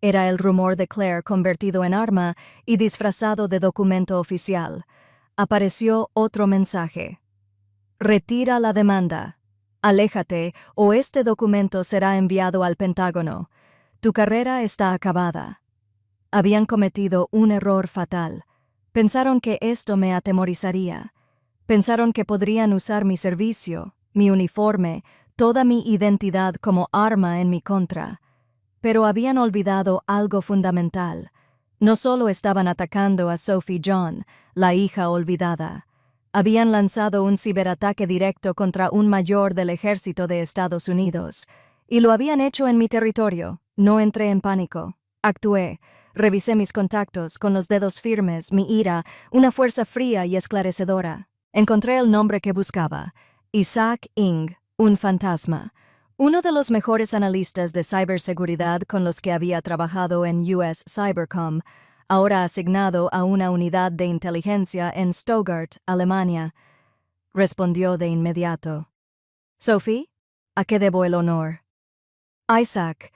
Era el rumor de Claire convertido en arma y disfrazado de documento oficial. Apareció otro mensaje. Retira la demanda. Aléjate o este documento será enviado al Pentágono. Tu carrera está acabada. Habían cometido un error fatal. Pensaron que esto me atemorizaría. Pensaron que podrían usar mi servicio, mi uniforme, toda mi identidad como arma en mi contra. Pero habían olvidado algo fundamental. No solo estaban atacando a Sophie John, la hija olvidada. Habían lanzado un ciberataque directo contra un mayor del ejército de Estados Unidos. Y lo habían hecho en mi territorio. No entré en pánico. Actué. Revisé mis contactos con los dedos firmes, mi ira, una fuerza fría y esclarecedora. Encontré el nombre que buscaba. Isaac Ing, un fantasma. Uno de los mejores analistas de ciberseguridad con los que había trabajado en US Cybercom, ahora asignado a una unidad de inteligencia en Stuttgart, Alemania. Respondió de inmediato. «Sophie, ¿a qué debo el honor?» «Isaac,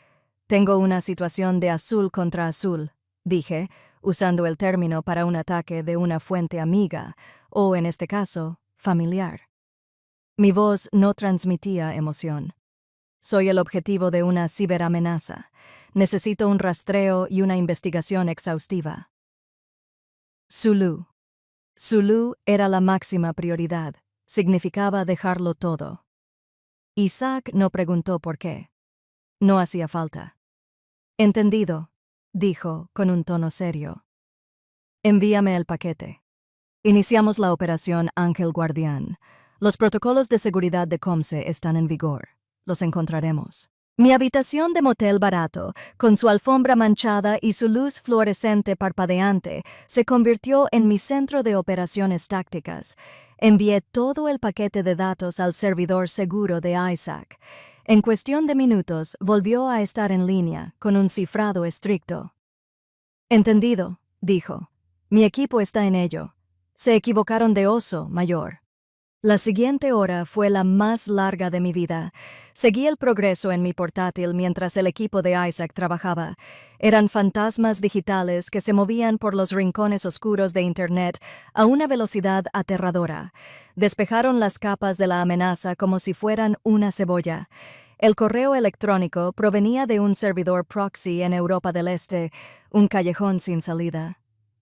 tengo una situación de azul contra azul», dije, usando el término para un ataque de una fuente amiga, o en este caso, familiar. Mi voz no transmitía emoción. Soy el objetivo de una ciberamenaza. Necesito un rastreo y una investigación exhaustiva. Zulu. Zulu era la máxima prioridad. Significaba dejarlo todo. Isaac no preguntó por qué. No hacía falta. «Entendido», dijo con un tono serio. «Envíame el paquete». Iniciamos la operación Ángel Guardián. Los protocolos de seguridad de COMSE están en vigor. Los encontraremos. Mi habitación de motel barato, con su alfombra manchada y su luz fluorescente parpadeante, se convirtió en mi centro de operaciones tácticas. Envié todo el paquete de datos al servidor seguro de Isaac. En cuestión de minutos, volvió a estar en línea, con un cifrado estricto. «Entendido», dijo. «Mi equipo está en ello. Se equivocaron de oso, mayor». La siguiente hora fue la más larga de mi vida. Seguí el progreso en mi portátil mientras el equipo de Isaac trabajaba. Eran fantasmas digitales que se movían por los rincones oscuros de Internet a una velocidad aterradora. Despejaron las capas de la amenaza como si fueran una cebolla. El correo electrónico provenía de un servidor proxy en Europa del Este, un callejón sin salida.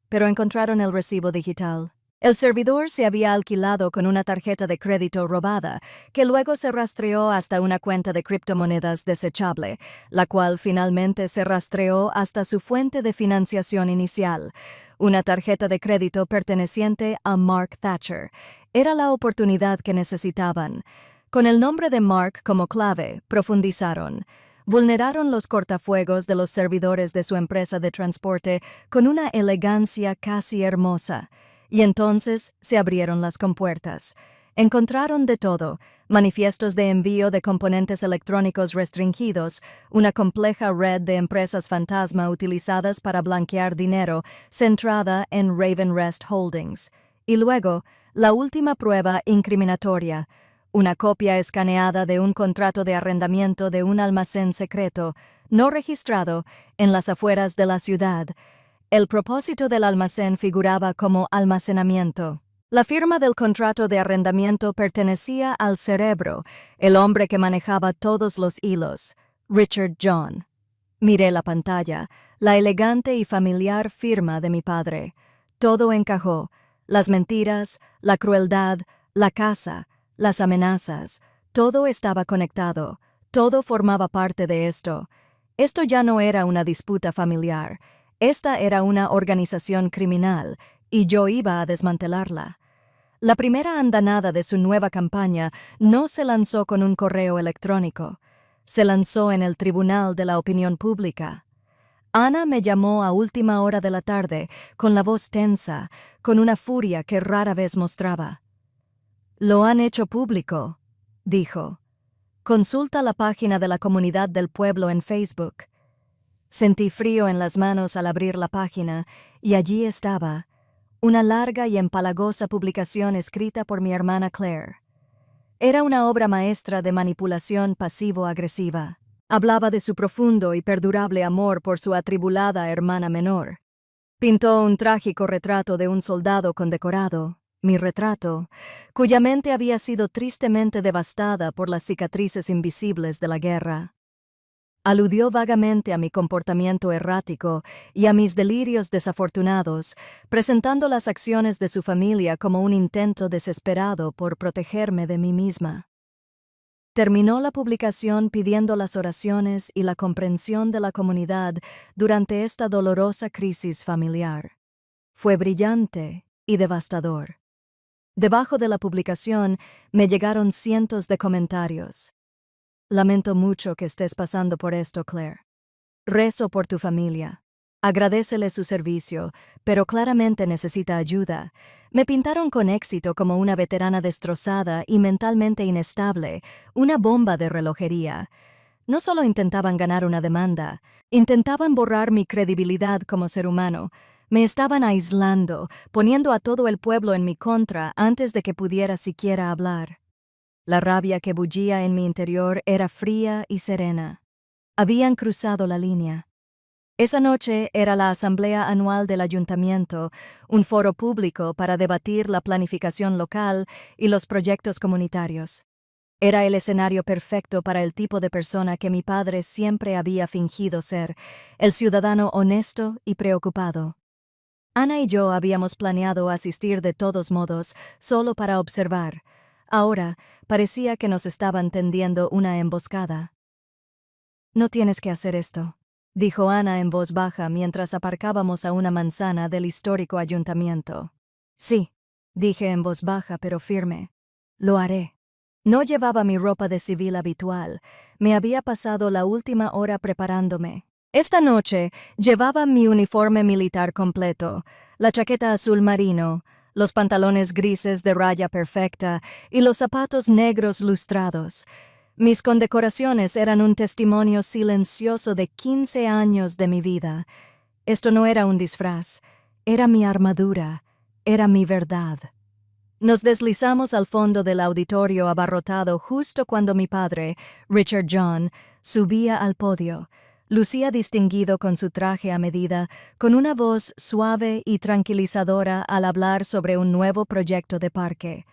Pero encontraron el recibo digital. El servidor se había alquilado con una tarjeta de crédito robada, que luego se rastreó hasta una cuenta de criptomonedas desechable, la cual finalmente se rastreó hasta su fuente de financiación inicial, una tarjeta de crédito perteneciente a Mark Thatcher. Era la oportunidad que necesitaban. Con el nombre de Mark como clave, profundizaron. Vulneraron los cortafuegos de los servidores de su empresa de transporte con una elegancia casi hermosa. Y entonces se abrieron las compuertas. Encontraron de todo: manifiestos de envío de componentes electrónicos restringidos, una compleja red de empresas fantasma utilizadas para blanquear dinero, centrada en Ravenrest Holdings. Y luego, la última prueba incriminatoria: una copia escaneada de un contrato de arrendamiento de un almacén secreto, no registrado, en las afueras de la ciudad. El propósito del almacén figuraba como almacenamiento. La firma del contrato de arrendamiento pertenecía al cerebro, el hombre que manejaba todos los hilos, Richard John. Miré la pantalla, la elegante y familiar firma de mi padre. Todo encajó: las mentiras, la crueldad, la casa, las amenazas. Todo estaba conectado, todo formaba parte de esto. Esto ya no era una disputa familiar. Esta era una organización criminal, y yo iba a desmantelarla. La primera andanada de su nueva campaña no se lanzó con un correo electrónico, se lanzó en el Tribunal de la Opinión Pública. Ana me llamó a última hora de la tarde, con la voz tensa, con una furia que rara vez mostraba. «Lo han hecho público», dijo. «Consulta la página de la Comunidad del Pueblo en Facebook». Sentí frío en las manos al abrir la página, y allí estaba, una larga y empalagosa publicación escrita por mi hermana Claire. Era una obra maestra de manipulación pasivo-agresiva. Hablaba de su profundo y perdurable amor por su atribulada hermana menor. Pintó un trágico retrato de un soldado condecorado, mi retrato, cuya mente había sido tristemente devastada por las cicatrices invisibles de la guerra. Aludió vagamente a mi comportamiento errático y a mis delirios desafortunados, presentando las acciones de su familia como un intento desesperado por protegerme de mí misma. Terminó la publicación pidiendo las oraciones y la comprensión de la comunidad durante esta dolorosa crisis familiar. Fue brillante y devastador. Debajo de la publicación me llegaron cientos de comentarios. «Lamento mucho que estés pasando por esto, Claire. Rezo por tu familia. Agradécele su servicio, pero claramente necesita ayuda». Me pintaron con éxito como una veterana destrozada y mentalmente inestable, una bomba de relojería. No solo intentaban ganar una demanda, intentaban borrar mi credibilidad como ser humano. Me estaban aislando, poniendo a todo el pueblo en mi contra antes de que pudiera siquiera hablar. La rabia que bullía en mi interior era fría y serena. Habían cruzado la línea. Esa noche era la asamblea anual del ayuntamiento, un foro público para debatir la planificación local y los proyectos comunitarios. Era el escenario perfecto para el tipo de persona que mi padre siempre había fingido ser, el ciudadano honesto y preocupado. Ana y yo habíamos planeado asistir de todos modos, solo para observar. Ahora parecía que nos estaban tendiendo una emboscada. «No tienes que hacer esto», dijo Ana en voz baja mientras aparcábamos a una manzana del histórico ayuntamiento. «Sí», dije en voz baja pero firme. «Lo haré». No llevaba mi ropa de civil habitual. Me había pasado la última hora preparándome. Esta noche llevaba mi uniforme militar completo, la chaqueta azul marino, los pantalones grises de raya perfecta y los zapatos negros lustrados. Mis condecoraciones eran un testimonio silencioso de 15 años de mi vida. Esto no era un disfraz, era mi armadura, era mi verdad. Nos deslizamos al fondo del auditorio abarrotado justo cuando mi padre, Richard John, subía al podio. Lucía distinguido con su traje a medida, con una voz suave y tranquilizadora al hablar sobre un nuevo proyecto de parque.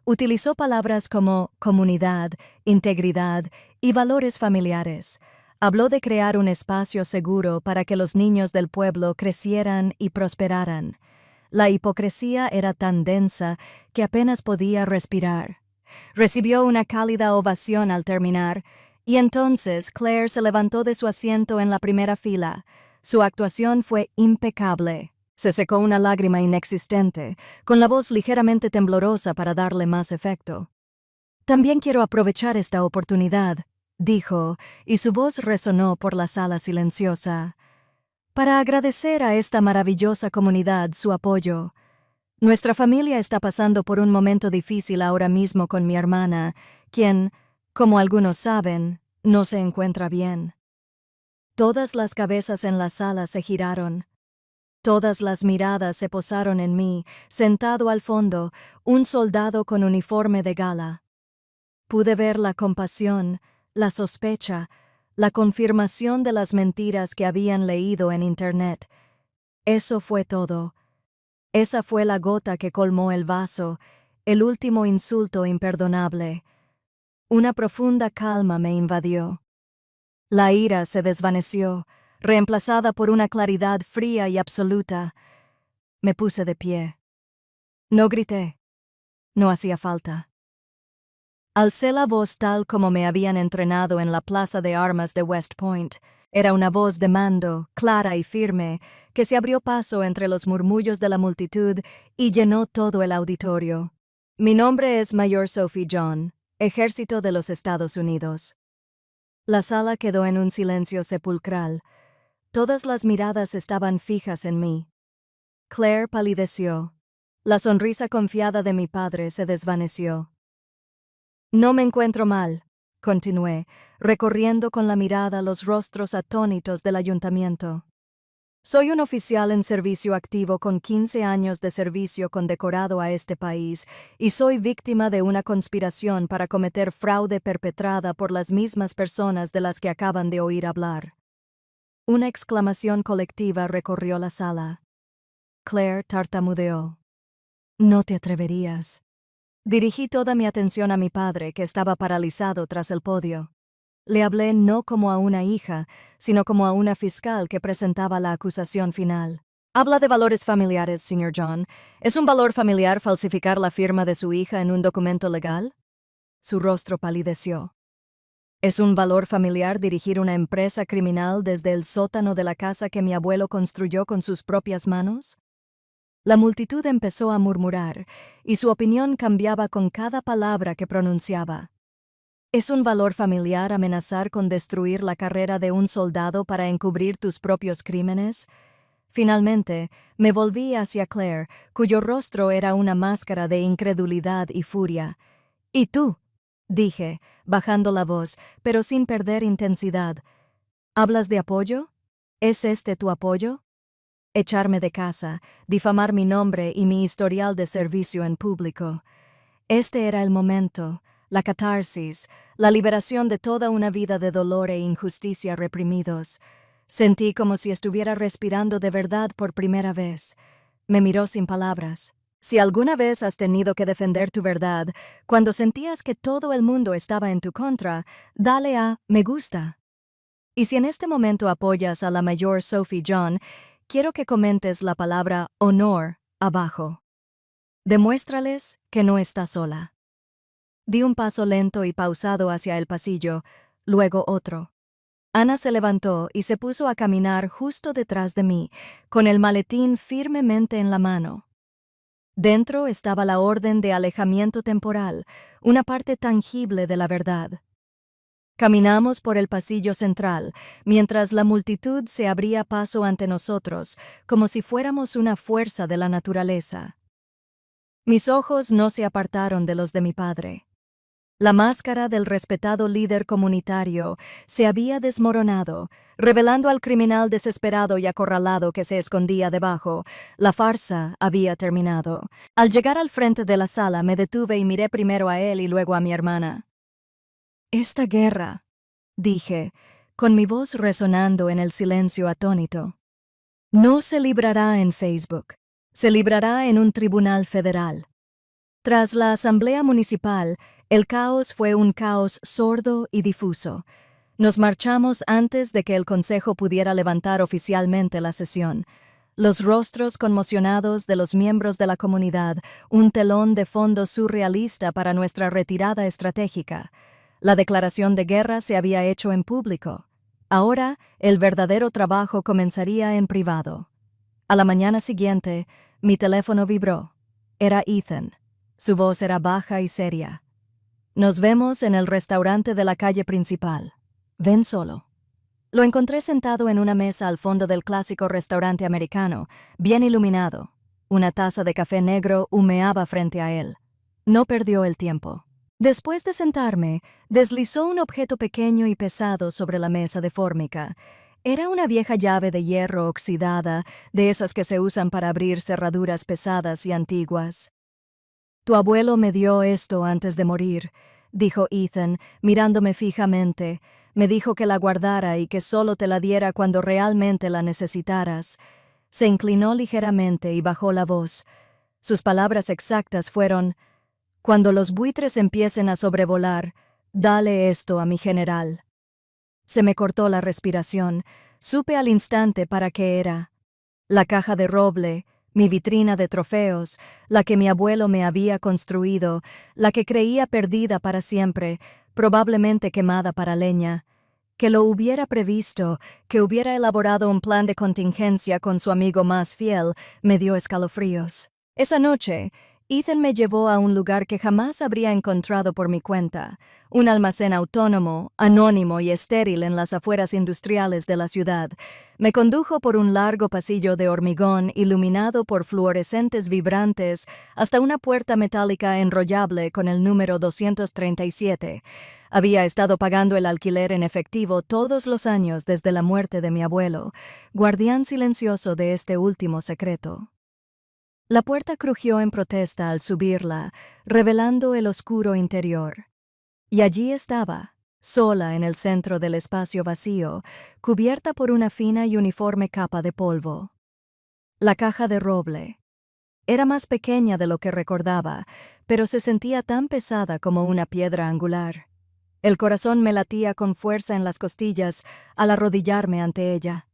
Utilizó palabras como comunidad, integridad y valores familiares. Habló de crear un espacio seguro para que los niños del pueblo crecieran y prosperaran. La hipocresía era tan densa que apenas podía respirar. Recibió una cálida ovación al terminar, y entonces Claire se levantó de su asiento en la primera fila. Su actuación fue impecable. Se secó una lágrima inexistente, con la voz ligeramente temblorosa para darle más efecto. «También quiero aprovechar esta oportunidad», dijo, y su voz resonó por la sala silenciosa, «para agradecer a esta maravillosa comunidad su apoyo. Nuestra familia está pasando por un momento difícil ahora mismo con mi hermana, quien, como algunos saben, no se encuentra bien». Todas las cabezas en la sala se giraron. Todas las miradas se posaron en mí, sentado al fondo, un soldado con uniforme de gala. Pude ver la compasión, la sospecha, la confirmación de las mentiras que habían leído en Internet. Eso fue todo. Esa fue la gota que colmó el vaso, el último insulto imperdonable. Una profunda calma me invadió. La ira se desvaneció, reemplazada por una claridad fría y absoluta. Me puse de pie. No grité. No hacía falta. Alcé la voz tal como me habían entrenado en la plaza de armas de West Point. Era una voz de mando, clara y firme, que se abrió paso entre los murmullos de la multitud y llenó todo el auditorio. Mi nombre es Mayor Sophie John, Ejército de los Estados Unidos. La sala quedó en un silencio sepulcral. Todas las miradas estaban fijas en mí. Claire palideció. La sonrisa confiada de mi padre se desvaneció. No me encuentro mal, continué, recorriendo con la mirada los rostros atónitos del ayuntamiento. Soy un oficial en servicio activo con 15 años de servicio condecorado a este país y soy víctima de una conspiración para cometer fraude perpetrada por las mismas personas de las que acaban de oír hablar. Una exclamación colectiva recorrió la sala. Claire tartamudeó. No te atreverías. Dirigí toda mi atención a mi padre, que estaba paralizado tras el podio. Le hablé no como a una hija, sino como a una fiscal que presentaba la acusación final. Habla de valores familiares, señor John. ¿Es un valor familiar falsificar la firma de su hija en un documento legal? Su rostro palideció. ¿Es un valor familiar dirigir una empresa criminal desde el sótano de la casa que mi abuelo construyó con sus propias manos? La multitud empezó a murmurar, y su opinión cambiaba con cada palabra que pronunciaba. ¿Es un valor familiar amenazar con destruir la carrera de un soldado para encubrir tus propios crímenes? Finalmente, me volví hacia Claire, cuyo rostro era una máscara de incredulidad y furia. ¿Y tú? Dije, bajando la voz, pero sin perder intensidad. ¿Hablas de apoyo? ¿Es este tu apoyo? Echarme de casa, difamar mi nombre y mi historial de servicio en público. Este era el momento, la catarsis, la liberación de toda una vida de dolor e injusticia reprimidos. Sentí como si estuviera respirando de verdad por primera vez. Me miró sin palabras. Si alguna vez has tenido que defender tu verdad, cuando sentías que todo el mundo estaba en tu contra, dale a me gusta. Y si en este momento apoyas a la Mayor Sophie John, quiero que comentes la palabra honor abajo. Demuéstrales que no estás sola. Di un paso lento y pausado hacia el pasillo, luego otro. Ana se levantó y se puso a caminar justo detrás de mí, con el maletín firmemente en la mano. Dentro estaba la orden de alejamiento temporal, una parte tangible de la verdad. Caminamos por el pasillo central, mientras la multitud se abría paso ante nosotros, como si fuéramos una fuerza de la naturaleza. Mis ojos no se apartaron de los de mi padre. La máscara del respetado líder comunitario se había desmoronado, revelando al criminal desesperado y acorralado que se escondía debajo. La farsa había terminado. Al llegar al frente de la sala me detuve y miré primero a él y luego a mi hermana. Esta guerra, dije, con mi voz resonando en el silencio atónito, no se librará en Facebook, se librará en un tribunal federal. Tras la asamblea municipal, el caos fue un caos sordo y difuso. Nos marchamos antes de que el consejo pudiera levantar oficialmente la sesión. Los rostros conmocionados de los miembros de la comunidad, un telón de fondo surrealista para nuestra retirada estratégica. La declaración de guerra se había hecho en público. Ahora, el verdadero trabajo comenzaría en privado. A la mañana siguiente, mi teléfono vibró. Era Ethan. Su voz era baja y seria. Nos vemos en el restaurante de la calle principal. Ven solo. Lo encontré sentado en una mesa al fondo del clásico restaurante americano, bien iluminado. Una taza de café negro humeaba frente a él. No perdió el tiempo. Después de sentarme, deslizó un objeto pequeño y pesado sobre la mesa de fórmica. Era una vieja llave de hierro oxidada, de esas que se usan para abrir cerraduras pesadas y antiguas. Tu abuelo me dio esto antes de morir, dijo Ethan, mirándome fijamente. Me dijo que la guardara y que solo te la diera cuando realmente la necesitaras. Se inclinó ligeramente y bajó la voz. Sus palabras exactas fueron: cuando los buitres empiecen a sobrevolar, dale esto a mi general. Se me cortó la respiración. Supe al instante para qué era. La caja de roble, mi vitrina de trofeos, la que mi abuelo me había construido, la que creía perdida para siempre, probablemente quemada para leña. Que lo hubiera previsto, que hubiera elaborado un plan de contingencia con su amigo más fiel, me dio escalofríos. Esa noche, Ethan me llevó a un lugar que jamás habría encontrado por mi cuenta, un almacén autónomo, anónimo y estéril en las afueras industriales de la ciudad. Me condujo por un largo pasillo de hormigón iluminado por fluorescentes vibrantes hasta una puerta metálica enrollable con el número 237. Había estado pagando el alquiler en efectivo todos los años desde la muerte de mi abuelo, guardián silencioso de este último secreto. La puerta crujió en protesta al subirla, revelando el oscuro interior. Y allí estaba, sola en el centro del espacio vacío, cubierta por una fina y uniforme capa de polvo. La caja de roble. Era más pequeña de lo que recordaba, pero se sentía tan pesada como una piedra angular. El corazón me latía con fuerza en las costillas al arrodillarme ante ella.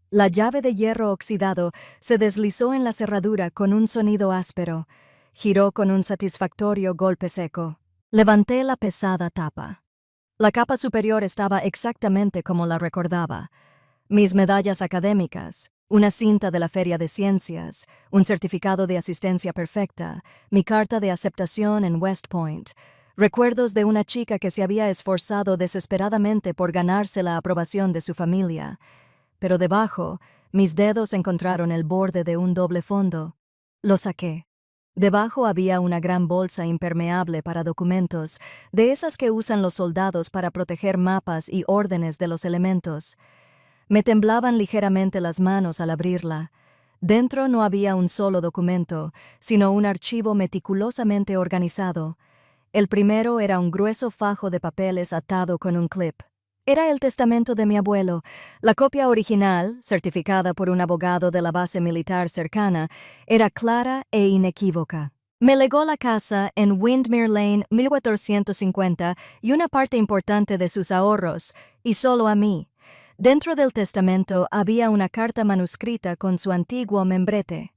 La llave de hierro oxidado se deslizó en la cerradura con un sonido áspero. Giró con un satisfactorio golpe seco. Levanté la pesada tapa. La capa superior estaba exactamente como la recordaba. Mis medallas académicas, una cinta de la Feria de Ciencias, un certificado de asistencia perfecta, mi carta de aceptación en West Point, recuerdos de una chica que se había esforzado desesperadamente por ganarse la aprobación de su familia. Pero debajo, mis dedos encontraron el borde de un doble fondo. Lo saqué. Debajo había una gran bolsa impermeable para documentos, de esas que usan los soldados para proteger mapas y órdenes de los elementos. Me temblaban ligeramente las manos al abrirla. Dentro no había un solo documento, sino un archivo meticulosamente organizado. El primero era un grueso fajo de papeles atado con un clip. Era el testamento de mi abuelo. La copia original, certificada por un abogado de la base militar cercana, era clara e inequívoca. Me legó la casa en Windmere Lane 1450 y una parte importante de sus ahorros, y solo a mí. Dentro del testamento había una carta manuscrita con su antiguo membrete.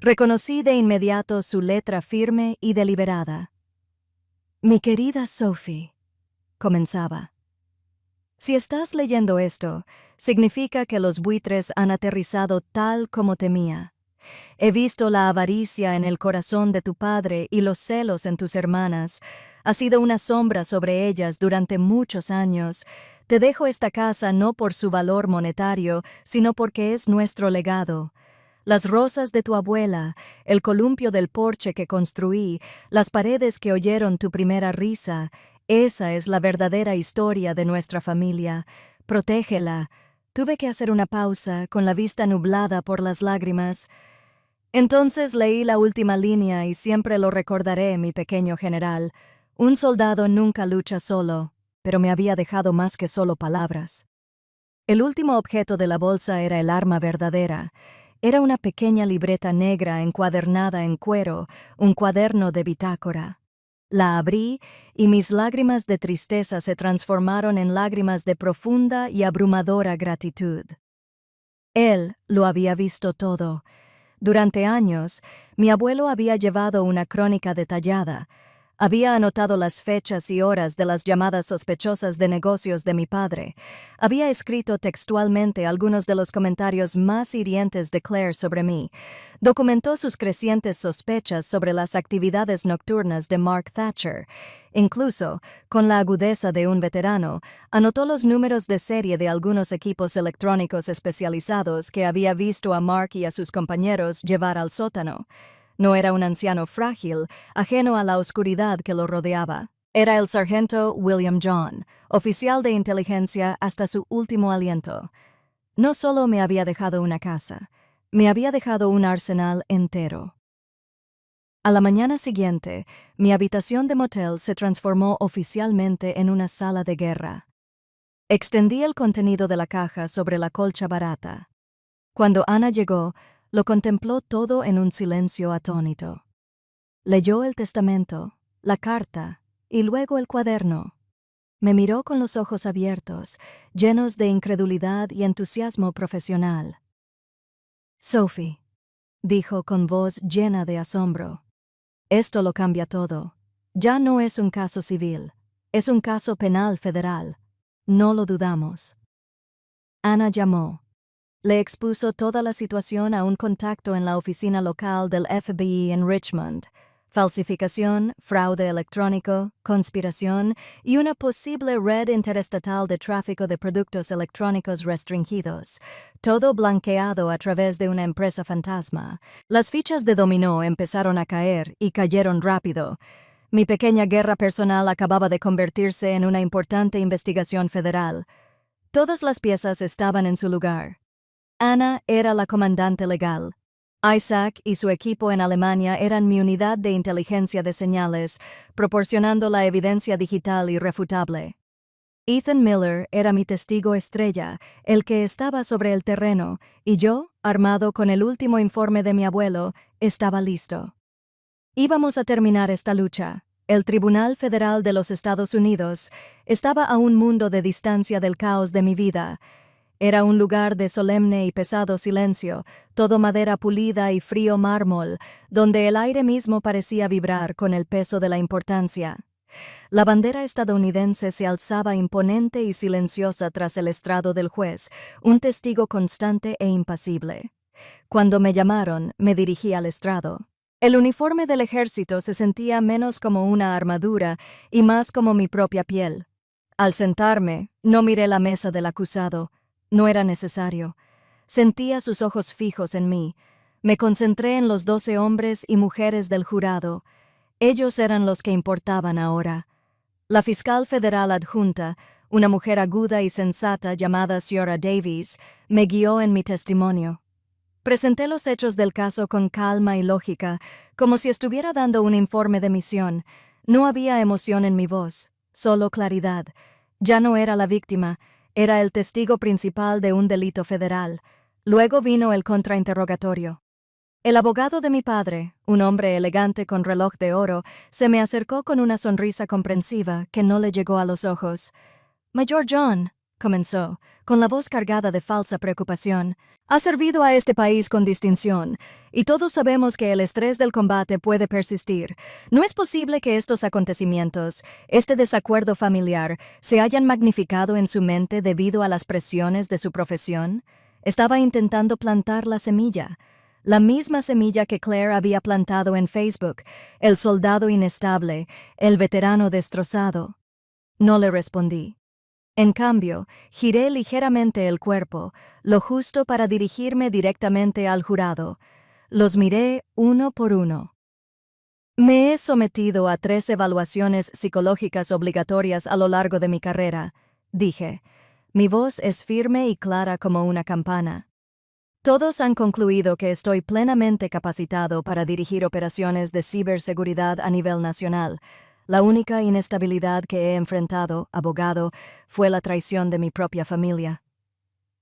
Reconocí de inmediato su letra firme y deliberada. Mi querida Sophie, comenzaba. Si estás leyendo esto, significa que los buitres han aterrizado tal como temía. He visto la avaricia en el corazón de tu padre y los celos en tus hermanas. Ha sido una sombra sobre ellas durante muchos años. Te dejo esta casa no por su valor monetario, sino porque es nuestro legado. Las rosas de tu abuela, el columpio del porche que construí, las paredes que oyeron tu primera risa, esa es la verdadera historia de nuestra familia. Protégela. Tuve que hacer una pausa, con la vista nublada por las lágrimas. Entonces leí la última línea y siempre lo recordaré, mi pequeño general. Un soldado nunca lucha solo, pero me había dejado más que solo palabras. El último objeto de la bolsa era el arma verdadera. Era una pequeña libreta negra encuadernada en cuero, un cuaderno de bitácora. La abrí y mis lágrimas de tristeza se transformaron en lágrimas de profunda y abrumadora gratitud. Él lo había visto todo. Durante años, mi abuelo había llevado una crónica detallada. Había anotado las fechas y horas de las llamadas sospechosas de negocios de mi padre. Había escrito textualmente algunos de los comentarios más hirientes de Claire sobre mí. Documentó sus crecientes sospechas sobre las actividades nocturnas de Mark Thatcher. Incluso, con la agudeza de un veterano, anotó los números de serie de algunos equipos electrónicos especializados que había visto a Mark y a sus compañeros llevar al sótano. No era un anciano frágil, ajeno a la oscuridad que lo rodeaba. Era el sargento William John, oficial de inteligencia hasta su último aliento. No solo me había dejado una casa, me había dejado un arsenal entero. A la mañana siguiente, mi habitación de motel se transformó oficialmente en una sala de guerra. Extendí el contenido de la caja sobre la colcha barata. Cuando Ana llegó, lo contempló todo en un silencio atónito. Leyó el testamento, la carta y luego el cuaderno. Me miró con los ojos abiertos, llenos de incredulidad y entusiasmo profesional. Sophie, dijo con voz llena de asombro, esto lo cambia todo. Ya no es un caso civil, es un caso penal federal. No lo dudamos. Ana llamó. Le expuso toda la situación a un contacto en la oficina local del FBI en Richmond. falsificación, fraude electrónico, conspiración y una posible red interestatal de tráfico de productos electrónicos restringidos, todo blanqueado a través de una empresa fantasma. Las fichas de dominó empezaron a caer y cayeron rápido. Mi pequeña guerra personal acababa de convertirse en una importante investigación federal. Todas las piezas estaban en su lugar. Anna era la comandante legal. Isaac y su equipo en Alemania eran mi unidad de inteligencia de señales, proporcionando la evidencia digital irrefutable. Ethan Miller era mi testigo estrella, el que estaba sobre el terreno, y yo, armado con el último informe de mi abuelo, estaba listo. Íbamos a terminar esta lucha. El Tribunal Federal de los Estados Unidos estaba a un mundo de distancia del caos de mi vida. Era un lugar de solemne y pesado silencio, todo madera pulida y frío mármol, donde el aire mismo parecía vibrar con el peso de la importancia. La bandera estadounidense se alzaba imponente y silenciosa tras el estrado del juez, un testigo constante e impasible. Cuando me llamaron, me dirigí al estrado. El uniforme del ejército se sentía menos como una armadura y más como mi propia piel. Al sentarme, no miré la mesa del acusado. No era necesario. Sentía sus ojos fijos en mí. Me concentré en los 12 hombres y mujeres del jurado. Ellos eran los que importaban ahora. La fiscal federal adjunta, una mujer aguda y sensata llamada Ciara Davies, me guió en mi testimonio. Presenté los hechos del caso con calma y lógica, como si estuviera dando un informe de misión. No había emoción en mi voz, solo claridad. Ya no era la víctima, era el testigo principal de un delito federal. Luego vino el contrainterrogatorio. El abogado de mi padre, un hombre elegante con reloj de oro, se me acercó con una sonrisa comprensiva que no le llegó a los ojos. «Mayor John», comenzó, con la voz cargada de falsa preocupación, «ha servido a este país con distinción, y todos sabemos que el estrés del combate puede persistir. ¿No es posible que estos acontecimientos, este desacuerdo familiar, se hayan magnificado en su mente debido a las presiones de su profesión? Estaba intentando plantar la semilla. La misma semilla que Claire había plantado en Facebook, el soldado inestable, el veterano destrozado». No le respondí. En cambio, giré ligeramente el cuerpo, lo justo para dirigirme directamente al jurado. Los miré uno por uno. Me he sometido a 3 evaluaciones psicológicas obligatorias a lo largo de mi carrera, dije. Mi voz es firme y clara como una campana. Todos han concluido que estoy plenamente capacitado para dirigir operaciones de ciberseguridad a nivel nacional. La única inestabilidad que he enfrentado, abogado, fue la traición de mi propia familia.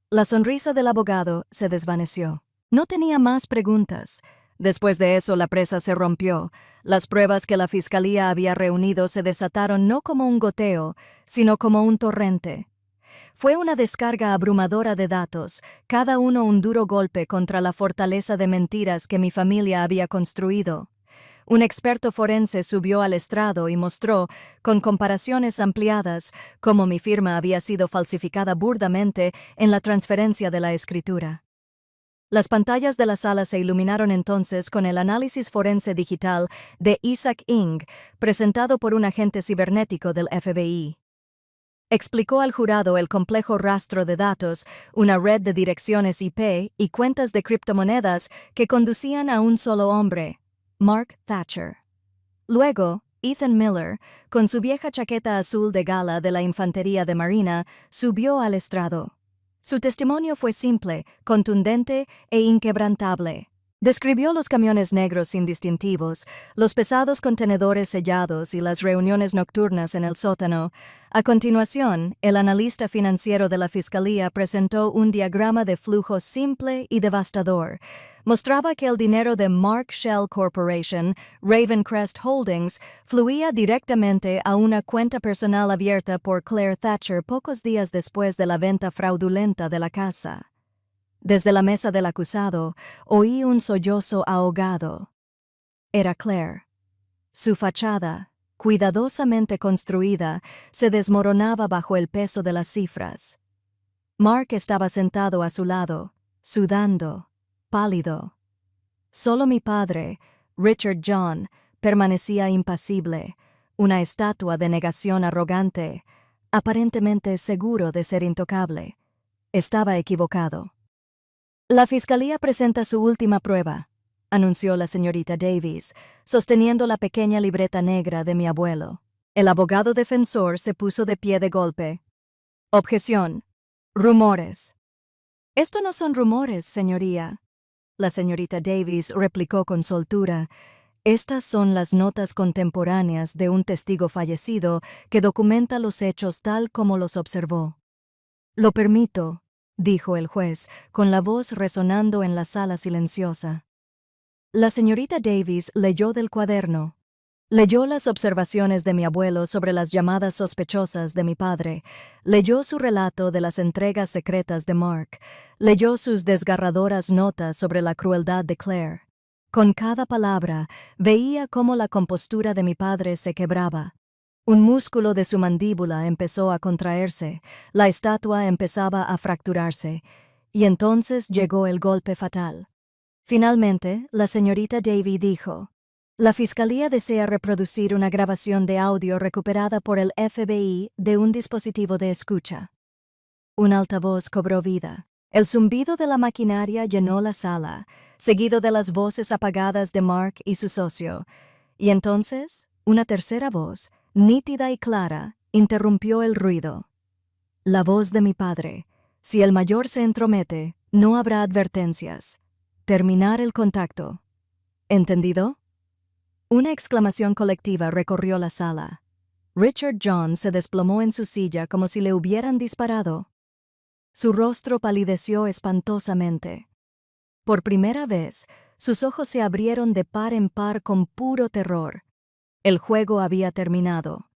La sonrisa del abogado se desvaneció. No tenía más preguntas. Después de eso la presa se rompió. Las pruebas que la fiscalía había reunido se desataron no como un goteo, sino como un torrente. Fue una descarga abrumadora de datos, cada uno un duro golpe contra la fortaleza de mentiras que mi familia había construido. Un experto forense subió al estrado y mostró, con comparaciones ampliadas, cómo mi firma había sido falsificada burdamente en la transferencia de la escritura. Las pantallas de la sala se iluminaron entonces con el análisis forense digital de Isaac Ing, presentado por un agente cibernético del FBI. Explicó al jurado el complejo rastro de datos, una red de direcciones IP y cuentas de criptomonedas que conducían a un solo hombre, Mark Thatcher. Luego, Ethan Miller, con su vieja chaqueta azul de gala de la Infantería de Marina, subió al estrado. Su testimonio fue simple, contundente e inquebrantable. Describió los camiones negros sin distintivos, los pesados contenedores sellados y las reuniones nocturnas en el sótano. A continuación, el analista financiero de la Fiscalía presentó un diagrama de flujo simple y devastador. Mostraba que el dinero de Mark Shell Corporation, Ravencrest Holdings, fluía directamente a una cuenta personal abierta por Claire Thatcher pocos días después de la venta fraudulenta de la casa. Desde la mesa del acusado, oí un sollozo ahogado. Era Claire. Su fachada, cuidadosamente construida, se desmoronaba bajo el peso de las cifras. Mark estaba sentado a su lado, sudando, pálido. Solo mi padre, Richard John, permanecía impasible, una estatua de negación arrogante, aparentemente seguro de ser intocable. Estaba equivocado. La fiscalía presenta su última prueba, anunció la señorita Davies, sosteniendo la pequeña libreta negra de mi abuelo. El abogado defensor se puso de pie de golpe. Objeción. Rumores. Esto no son rumores, señoría. La señorita Davies replicó con soltura. Estas son las notas contemporáneas de un testigo fallecido que documenta los hechos tal como los observó. Lo permito, dijo el juez, con la voz resonando en la sala silenciosa. La señorita Davies leyó del cuaderno. Leyó las observaciones de mi abuelo sobre las llamadas sospechosas de mi padre, leyó su relato de las entregas secretas de Mark, leyó sus desgarradoras notas sobre la crueldad de Claire. Con cada palabra veía cómo la compostura de mi padre se quebraba. Un músculo de su mandíbula empezó a contraerse, la estatua empezaba a fracturarse, y entonces llegó el golpe fatal. Finalmente, la señorita Davy dijo: la fiscalía desea reproducir una grabación de audio recuperada por el FBI de un dispositivo de escucha. Un altavoz cobró vida. El zumbido de la maquinaria llenó la sala, seguido de las voces apagadas de Mark y su socio. Y entonces, una tercera voz, nítida y clara, interrumpió el ruido. La voz de mi padre. Si el mayor se entromete, no habrá advertencias. Terminar el contacto. ¿Entendido? Una exclamación colectiva recorrió la sala. Richard John se desplomó en su silla como si le hubieran disparado. Su rostro palideció espantosamente. Por primera vez, sus ojos se abrieron de par en par con puro terror. El juego había terminado.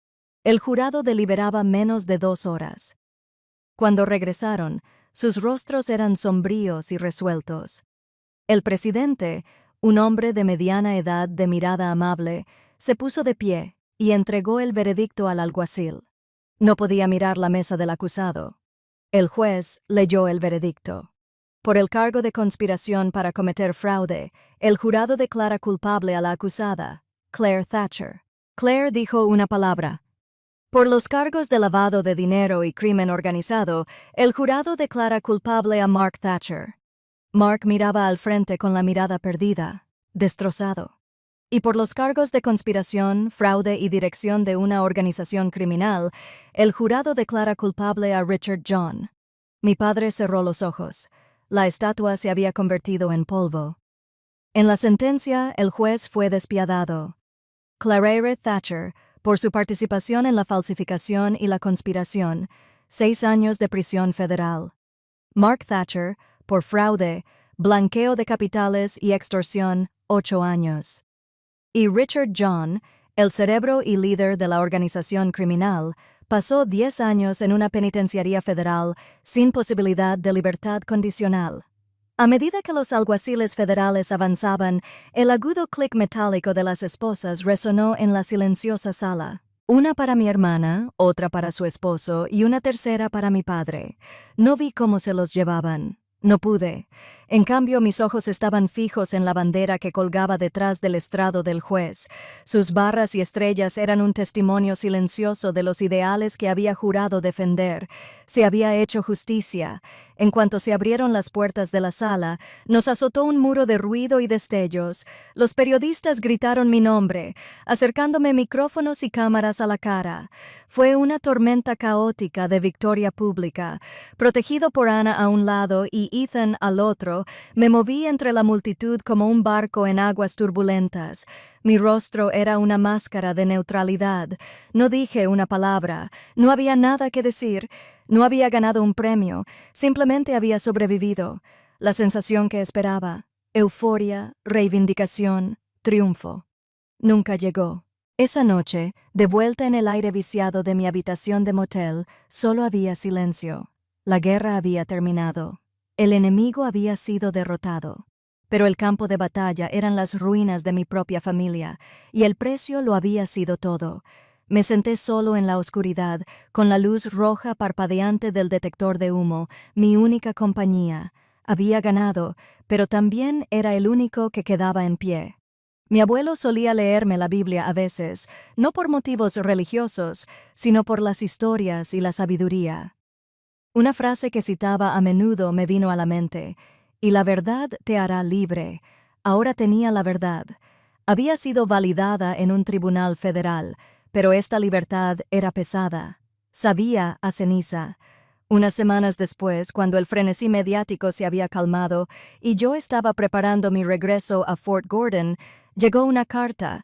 El jurado deliberaba menos de 2 horas. Cuando regresaron, sus rostros eran sombríos y resueltos. El presidente, un hombre de mediana edad de mirada amable, se puso de pie y entregó el veredicto al alguacil. No podía mirar la mesa del acusado. El juez leyó el veredicto. Por el cargo de conspiración para cometer fraude, el jurado declara culpable a la acusada, Claire Thatcher. Claire dijo una palabra. Por los cargos de lavado de dinero y crimen organizado, el jurado declara culpable a Mark Thatcher. Mark miraba al frente con la mirada perdida, destrozado. Y por los cargos de conspiración, fraude y dirección de una organización criminal, el jurado declara culpable a Richard John. Mi padre cerró los ojos. La estatua se había convertido en polvo. En la sentencia, el juez fue despiadado. Claire Thatcher, por su participación en la falsificación y la conspiración, 6 años de prisión federal. Mark Thatcher, por fraude, blanqueo de capitales y extorsión, 8 años. Y Richard John, el cerebro y líder de la organización criminal, pasó 10 años en una penitenciaría federal sin posibilidad de libertad condicional. A medida que los alguaciles federales avanzaban, el agudo clic metálico de las esposas resonó en la silenciosa sala. Una para mi hermana, otra para su esposo y una tercera para mi padre. No vi cómo se los llevaban. No pude. En cambio, mis ojos estaban fijos en la bandera que colgaba detrás del estrado del juez. Sus barras y estrellas eran un testimonio silencioso de los ideales que había jurado defender. Se había hecho justicia. En cuanto se abrieron las puertas de la sala, nos azotó un muro de ruido y destellos. Los periodistas gritaron mi nombre, acercándome micrófonos y cámaras a la cara. Fue una tormenta caótica de victoria pública. Protegido por Ana a un lado y Ethan al otro, me moví entre la multitud como un barco en aguas turbulentas. Mi rostro era una máscara de neutralidad. No dije una palabra. No había nada que decir. No había ganado un premio. Simplemente había sobrevivido. La sensación que esperaba. Euforia, reivindicación, triunfo. Nunca llegó. Esa noche, de vuelta en el aire viciado de mi habitación de motel, solo había silencio. La guerra había terminado. El enemigo había sido derrotado. Pero el campo de batalla eran las ruinas de mi propia familia, y el precio lo había sido todo. Me senté solo en la oscuridad, con la luz roja parpadeante del detector de humo, mi única compañía. Había ganado, pero también era el único que quedaba en pie. Mi abuelo solía leerme la Biblia a veces, no por motivos religiosos, sino por las historias y la sabiduría. Una frase que citaba a menudo me vino a la mente: "Y la verdad te hará libre". Ahora tenía la verdad. Había sido validada en un tribunal federal, pero esta libertad era pesada. Sabía a ceniza. Unas semanas después, cuando el frenesí mediático se había calmado y yo estaba preparando mi regreso a Fort Gordon, llegó una carta.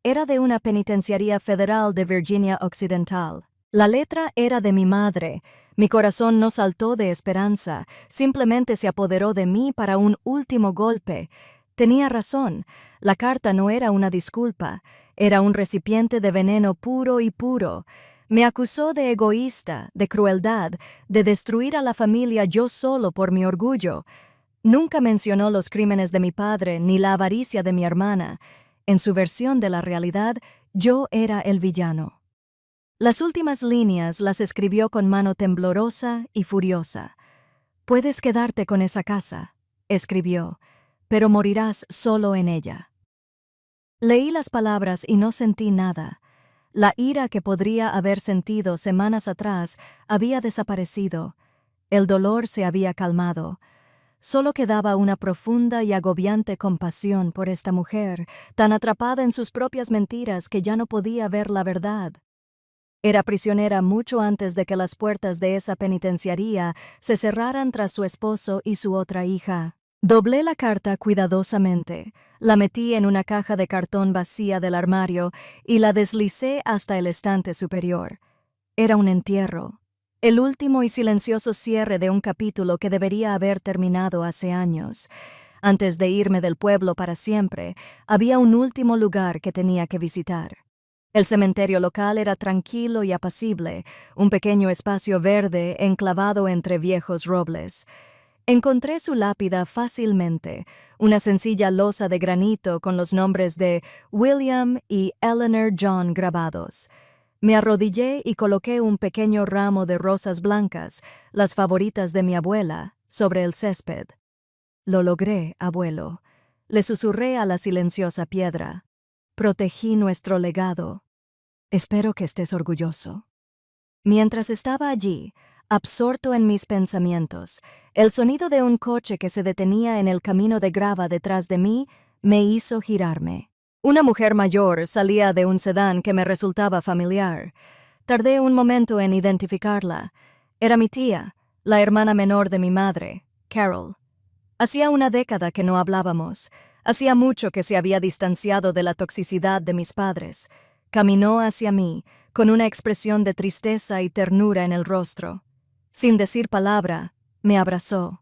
Era de una penitenciaría federal de Virginia Occidental. La letra era de mi madre. Mi corazón no saltó de esperanza, simplemente se apoderó de mí para un último golpe. Tenía razón, la carta no era una disculpa, era un recipiente de veneno puro y puro. Me acusó de egoísta, de crueldad, de destruir a la familia yo solo por mi orgullo. Nunca mencionó los crímenes de mi padre ni la avaricia de mi hermana. En su versión de la realidad, yo era el villano. Las últimas líneas las escribió con mano temblorosa y furiosa. «Puedes quedarte con esa casa», escribió, «pero morirás solo en ella». Leí las palabras y no sentí nada. La ira que podría haber sentido semanas atrás había desaparecido. El dolor se había calmado. Solo quedaba una profunda y agobiante compasión por esta mujer, tan atrapada en sus propias mentiras que ya no podía ver la verdad. Era prisionera mucho antes de que las puertas de esa penitenciaría se cerraran tras su esposo y su otra hija. Doblé la carta cuidadosamente, la metí en una caja de cartón vacía del armario y la deslicé hasta el estante superior. Era un entierro, el último y silencioso cierre de un capítulo que debería haber terminado hace años. Antes de irme del pueblo para siempre, había un último lugar que tenía que visitar. El cementerio local era tranquilo y apacible, un pequeño espacio verde enclavado entre viejos robles. Encontré su lápida fácilmente, una sencilla losa de granito con los nombres de William y Eleanor John grabados. Me arrodillé y coloqué un pequeño ramo de rosas blancas, las favoritas de mi abuela, sobre el césped. «Lo logré, abuelo», le susurré a la silenciosa piedra. «Protegí nuestro legado. Espero que estés orgulloso». Mientras estaba allí, absorto en mis pensamientos, el sonido de un coche que se detenía en el camino de grava detrás de mí me hizo girarme. Una mujer mayor salía de un sedán que me resultaba familiar. Tardé un momento en identificarla. Era mi tía, la hermana menor de mi madre, Carol. Hacía una década que no hablábamos. Hacía mucho que se había distanciado de la toxicidad de mis padres. Caminó hacia mí, con una expresión de tristeza y ternura en el rostro. Sin decir palabra, me abrazó.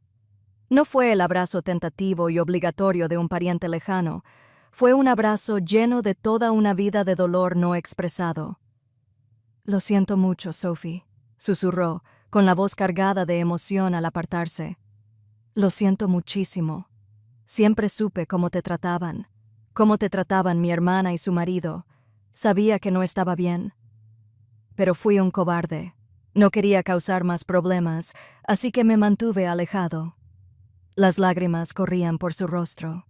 No fue el abrazo tentativo y obligatorio de un pariente lejano. Fue un abrazo lleno de toda una vida de dolor no expresado. «Lo siento mucho, Sophie», susurró, con la voz cargada de emoción al apartarse. «Lo siento muchísimo. Siempre supe cómo te trataban mi hermana y su marido. Sabía que no estaba bien. Pero fui un cobarde. No quería causar más problemas, así que me mantuve alejado». Las lágrimas corrían por su rostro.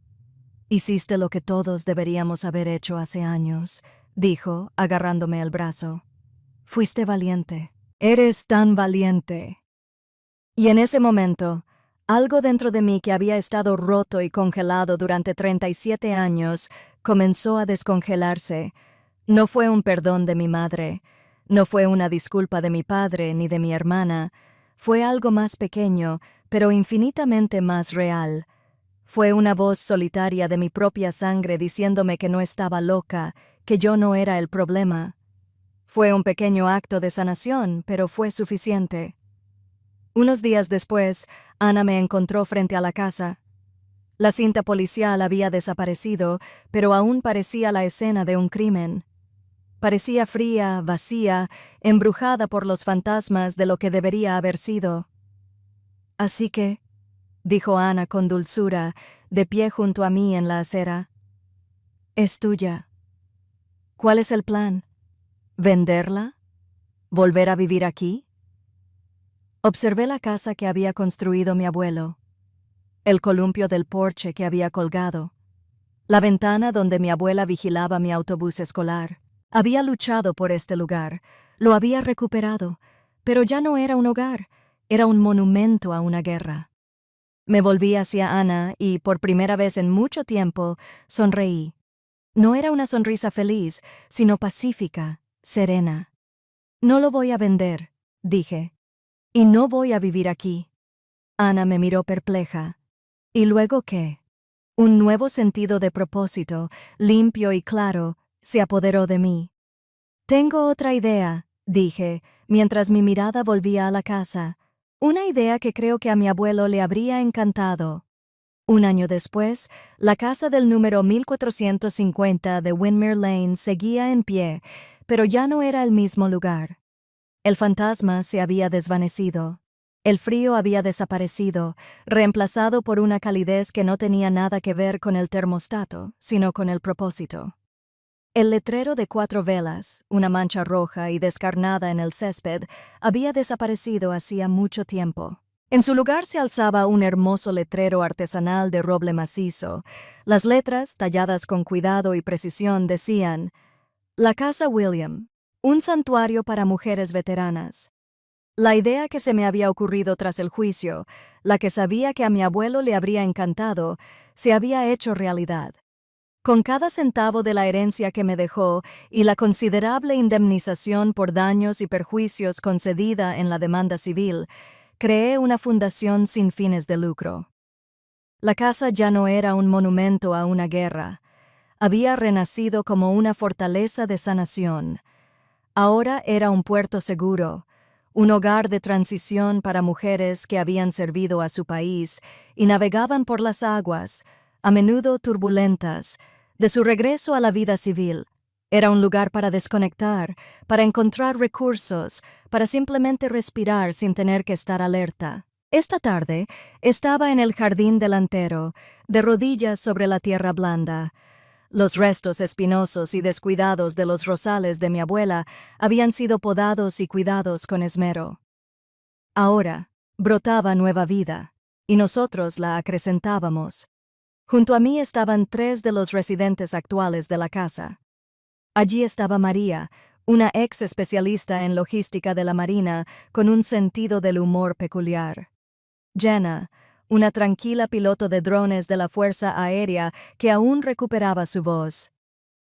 «Hiciste lo que todos deberíamos haber hecho hace años», dijo, agarrándome el brazo. «Fuiste valiente. Eres tan valiente». Y en ese momento, algo dentro de mí que había estado roto y congelado durante 37 años comenzó a descongelarse. No fue un perdón de mi madre, no fue una disculpa de mi padre ni de mi hermana. Fue algo más pequeño, pero infinitamente más real. Fue una voz solitaria de mi propia sangre diciéndome que no estaba loca, que yo no era el problema. Fue un pequeño acto de sanación, pero fue suficiente. Unos días después, Ana me encontró frente a la casa. La cinta policial había desaparecido, pero aún parecía la escena de un crimen. Parecía fría, vacía, embrujada por los fantasmas de lo que debería haber sido. «Así que», dijo Ana con dulzura, de pie junto a mí en la acera, «es tuya. ¿Cuál es el plan? ¿Venderla? ¿Volver a vivir aquí?» Observé la casa que había construido mi abuelo, el columpio del porche que había colgado. La ventana donde mi abuela vigilaba mi autobús escolar. Había luchado por este lugar, lo había recuperado, pero ya no era un hogar, era un monumento a una guerra. Me volví hacia Ana y, por primera vez en mucho tiempo, sonreí. No era una sonrisa feliz, sino pacífica, serena. No lo voy a vender, dije, y no voy a vivir aquí. Ana me miró perpleja. ¿Y luego qué? Un nuevo sentido de propósito, limpio y claro, se apoderó de mí. Tengo otra idea, dije, mientras mi mirada volvía a la casa. Una idea que creo que a mi abuelo le habría encantado. Un año después, la casa del número 1450 de Windmere Lane seguía en pie, pero ya no era el mismo lugar. El fantasma se había desvanecido. El frío había desaparecido, reemplazado por una calidez que no tenía nada que ver con el termostato, sino con el propósito. El letrero de 4 velas, una mancha roja y descarnada en el césped, había desaparecido hacía mucho tiempo. En su lugar se alzaba un hermoso letrero artesanal de roble macizo. Las letras, talladas con cuidado y precisión, decían: La Casa William, un santuario para mujeres veteranas. La idea que se me había ocurrido tras el juicio, la que sabía que a mi abuelo le habría encantado, se había hecho realidad. Con cada centavo de la herencia que me dejó y la considerable indemnización por daños y perjuicios concedida en la demanda civil, creé una fundación sin fines de lucro. La casa ya no era un monumento a una guerra. Había renacido como una fortaleza de sanación. Ahora era un puerto seguro, un hogar de transición para mujeres que habían servido a su país y navegaban por las aguas, a menudo turbulentas, de su regreso a la vida civil. Era un lugar para desconectar, para encontrar recursos, para simplemente respirar sin tener que estar alerta. Esta tarde estaba en el jardín delantero, de rodillas sobre la tierra blanda. Los restos espinosos y descuidados de los rosales de mi abuela habían sido podados y cuidados con esmero. Ahora brotaba nueva vida, y nosotros la acrecentábamos. Junto a mí estaban 3 de los residentes actuales de la casa. Allí estaba María, una ex especialista en logística de la Marina con un sentido del humor peculiar. Jenna, una tranquila piloto de drones de la Fuerza Aérea que aún recuperaba su voz.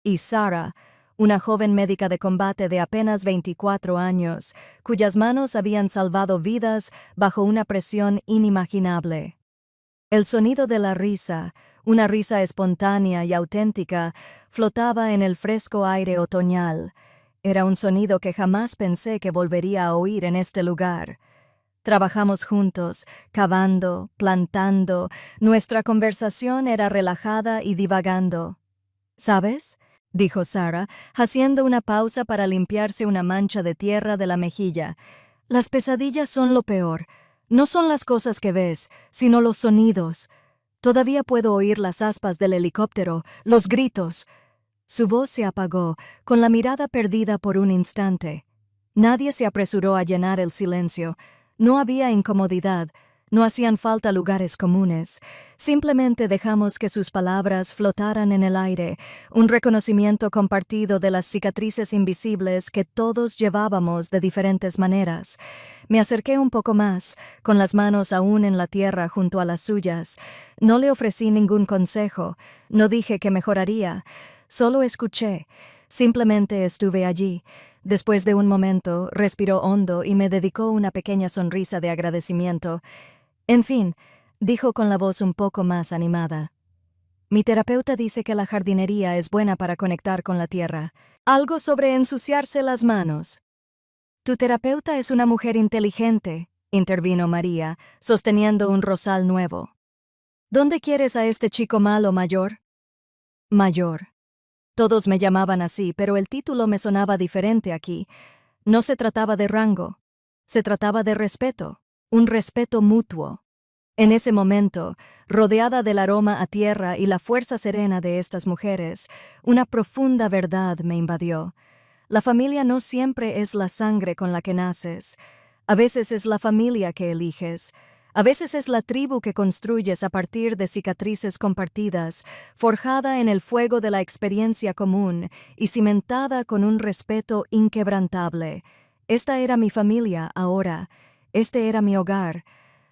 Y Sarah, una joven médica de combate de apenas 24 años, cuyas manos habían salvado vidas bajo una presión inimaginable. El sonido de la risa, una risa espontánea y auténtica, flotaba en el fresco aire otoñal. Era un sonido que jamás pensé que volvería a oír en este lugar. Trabajamos juntos, cavando, plantando. Nuestra conversación era relajada y divagando. ¿Sabes?, dijo Sarah, haciendo una pausa para limpiarse una mancha de tierra de la mejilla. Las pesadillas son lo peor. No son las cosas que ves, sino los sonidos. Todavía puedo oír las aspas del helicóptero, los gritos. Su voz se apagó, con la mirada perdida por un instante. Nadie se apresuró a llenar el silencio. No había incomodidad, no hacían falta lugares comunes. Simplemente dejamos que sus palabras flotaran en el aire, un reconocimiento compartido de las cicatrices invisibles que todos llevábamos de diferentes maneras. Me acerqué un poco más, con las manos aún en la tierra junto a las suyas. No le ofrecí ningún consejo, no dije que mejoraría, solo escuché. Simplemente estuve allí. Después de un momento, respiró hondo y me dedicó una pequeña sonrisa de agradecimiento. En fin, dijo con la voz un poco más animada. Mi terapeuta dice que la jardinería es buena para conectar con la tierra. Algo sobre ensuciarse las manos. Tu terapeuta es una mujer inteligente, intervino María, sosteniendo un rosal nuevo. ¿Dónde quieres a este chico malo mayor? Mayor. Todos me llamaban así, pero el título me sonaba diferente aquí. No se trataba de rango. Se trataba de respeto, un respeto mutuo. En ese momento, rodeada del aroma a tierra y la fuerza serena de estas mujeres, una profunda verdad me invadió. La familia no siempre es la sangre con la que naces. A veces es la familia que eliges. A veces es la tribu que construyes a partir de cicatrices compartidas, forjada en el fuego de la experiencia común y cimentada con un respeto inquebrantable. Esta era mi familia ahora, este era mi hogar.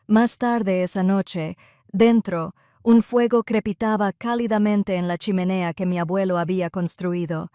Más tarde esa noche, dentro, un fuego crepitaba cálidamente en la chimenea que mi abuelo había construido.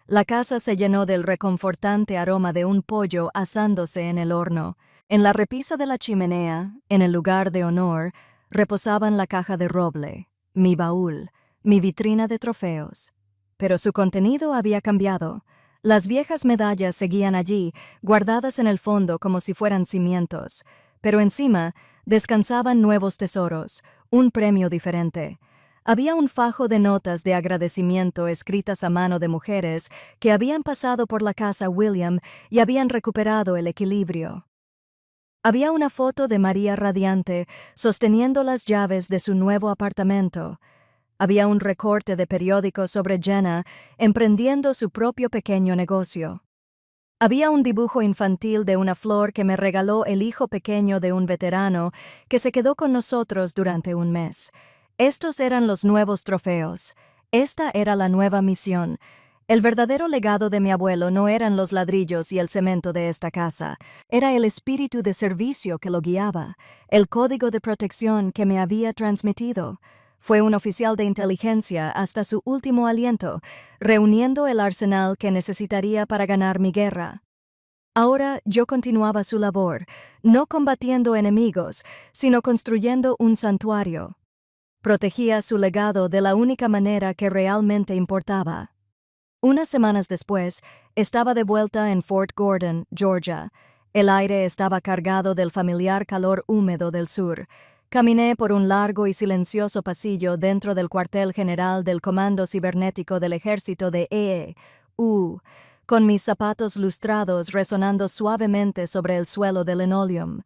La casa se llenó del reconfortante aroma de un pollo asándose en el horno. En la repisa de la chimenea, en el lugar de honor, reposaban la caja de roble, mi baúl, mi vitrina de trofeos. Pero su contenido había cambiado. Las viejas medallas seguían allí, guardadas en el fondo como si fueran cimientos, pero encima descansaban nuevos tesoros, un premio diferente. Había un fajo de notas de agradecimiento escritas a mano de mujeres que habían pasado por la casa William y habían recuperado el equilibrio. Había una foto de María radiante, sosteniendo las llaves de su nuevo apartamento. Había un recorte de periódico sobre Jenna, emprendiendo su propio pequeño negocio. Había un dibujo infantil de una flor que me regaló el hijo pequeño de un veterano que se quedó con nosotros durante un mes. Estos eran los nuevos trofeos. Esta era la nueva misión. El verdadero legado de mi abuelo no eran los ladrillos y el cemento de esta casa. Era el espíritu de servicio que lo guiaba, el código de protección que me había transmitido. Fue un oficial de inteligencia hasta su último aliento, reuniendo el arsenal que necesitaría para ganar mi guerra. Ahora yo continuaba su labor, no combatiendo enemigos, sino construyendo un santuario. Protegía su legado de la única manera que realmente importaba. Unas semanas después, estaba de vuelta en Fort Gordon, Georgia. El aire estaba cargado del familiar calor húmedo del sur. Caminé por un largo y silencioso pasillo dentro del cuartel general del Comando Cibernético del Ejército de E.U., con mis zapatos lustrados resonando suavemente sobre el suelo de linoleum.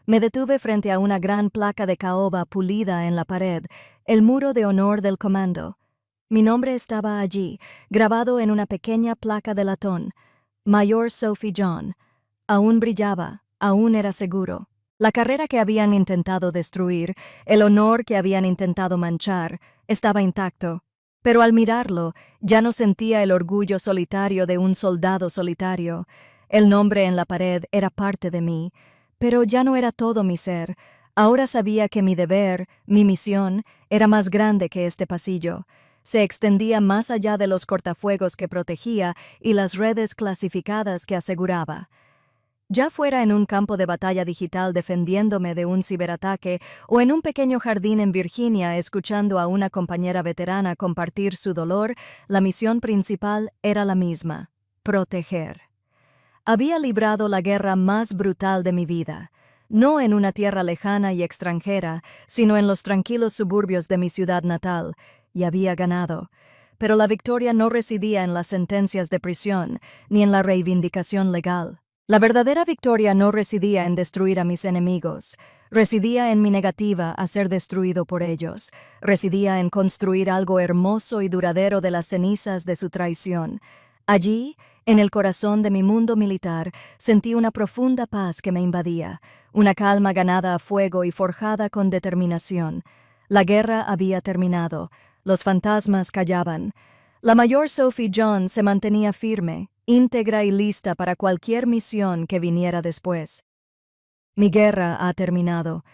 Me detuve frente a una gran placa de caoba pulida en la pared, el muro de honor del comando. Mi nombre estaba allí, grabado en una pequeña placa de latón. Mayor Sophie John. Aún brillaba, aún era seguro. La carrera que habían intentado destruir, el honor que habían intentado manchar, estaba intacto. Pero al mirarlo, ya no sentía el orgullo solitario de un soldado solitario. El nombre en la pared era parte de mí, pero ya no era todo mi ser. Ahora sabía que mi deber, mi misión, era más grande que este pasillo. Se extendía más allá de los cortafuegos que protegía y las redes clasificadas que aseguraba. Ya fuera en un campo de batalla digital defendiéndome de un ciberataque o en un pequeño jardín en Virginia escuchando a una compañera veterana compartir su dolor, la misión principal era la misma: proteger. Había librado la guerra más brutal de mi vida, no en una tierra lejana y extranjera, sino en los tranquilos suburbios de mi ciudad natal, y había ganado. Pero la victoria no residía en las sentencias de prisión, ni en la reivindicación legal. La verdadera victoria no residía en destruir a mis enemigos, residía en mi negativa a ser destruido por ellos, residía en construir algo hermoso y duradero de las cenizas de su traición. Allí, en el corazón de mi mundo militar, sentí una profunda paz que me invadía, una calma ganada a fuego y forjada con determinación. La guerra había terminado, los fantasmas callaban. La mayor Sophie John se mantenía firme, íntegra y lista para cualquier misión que viniera después. Mi guerra ha terminado,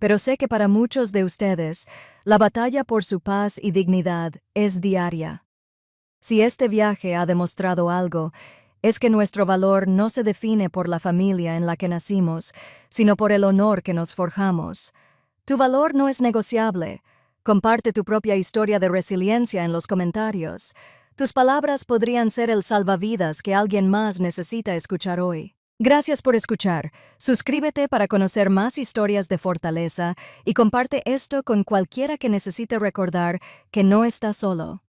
pero sé que para muchos de ustedes, la batalla por su paz y dignidad es diaria. Si este viaje ha demostrado algo, es que nuestro valor no se define por la familia en la que nacimos, sino por el honor que nos forjamos. Tu valor no es negociable. Comparte tu propia historia de resiliencia en los comentarios. Tus palabras podrían ser el salvavidas que alguien más necesita escuchar hoy. Gracias por escuchar. Suscríbete para conocer más historias de fortaleza y comparte esto con cualquiera que necesite recordar que no está solo.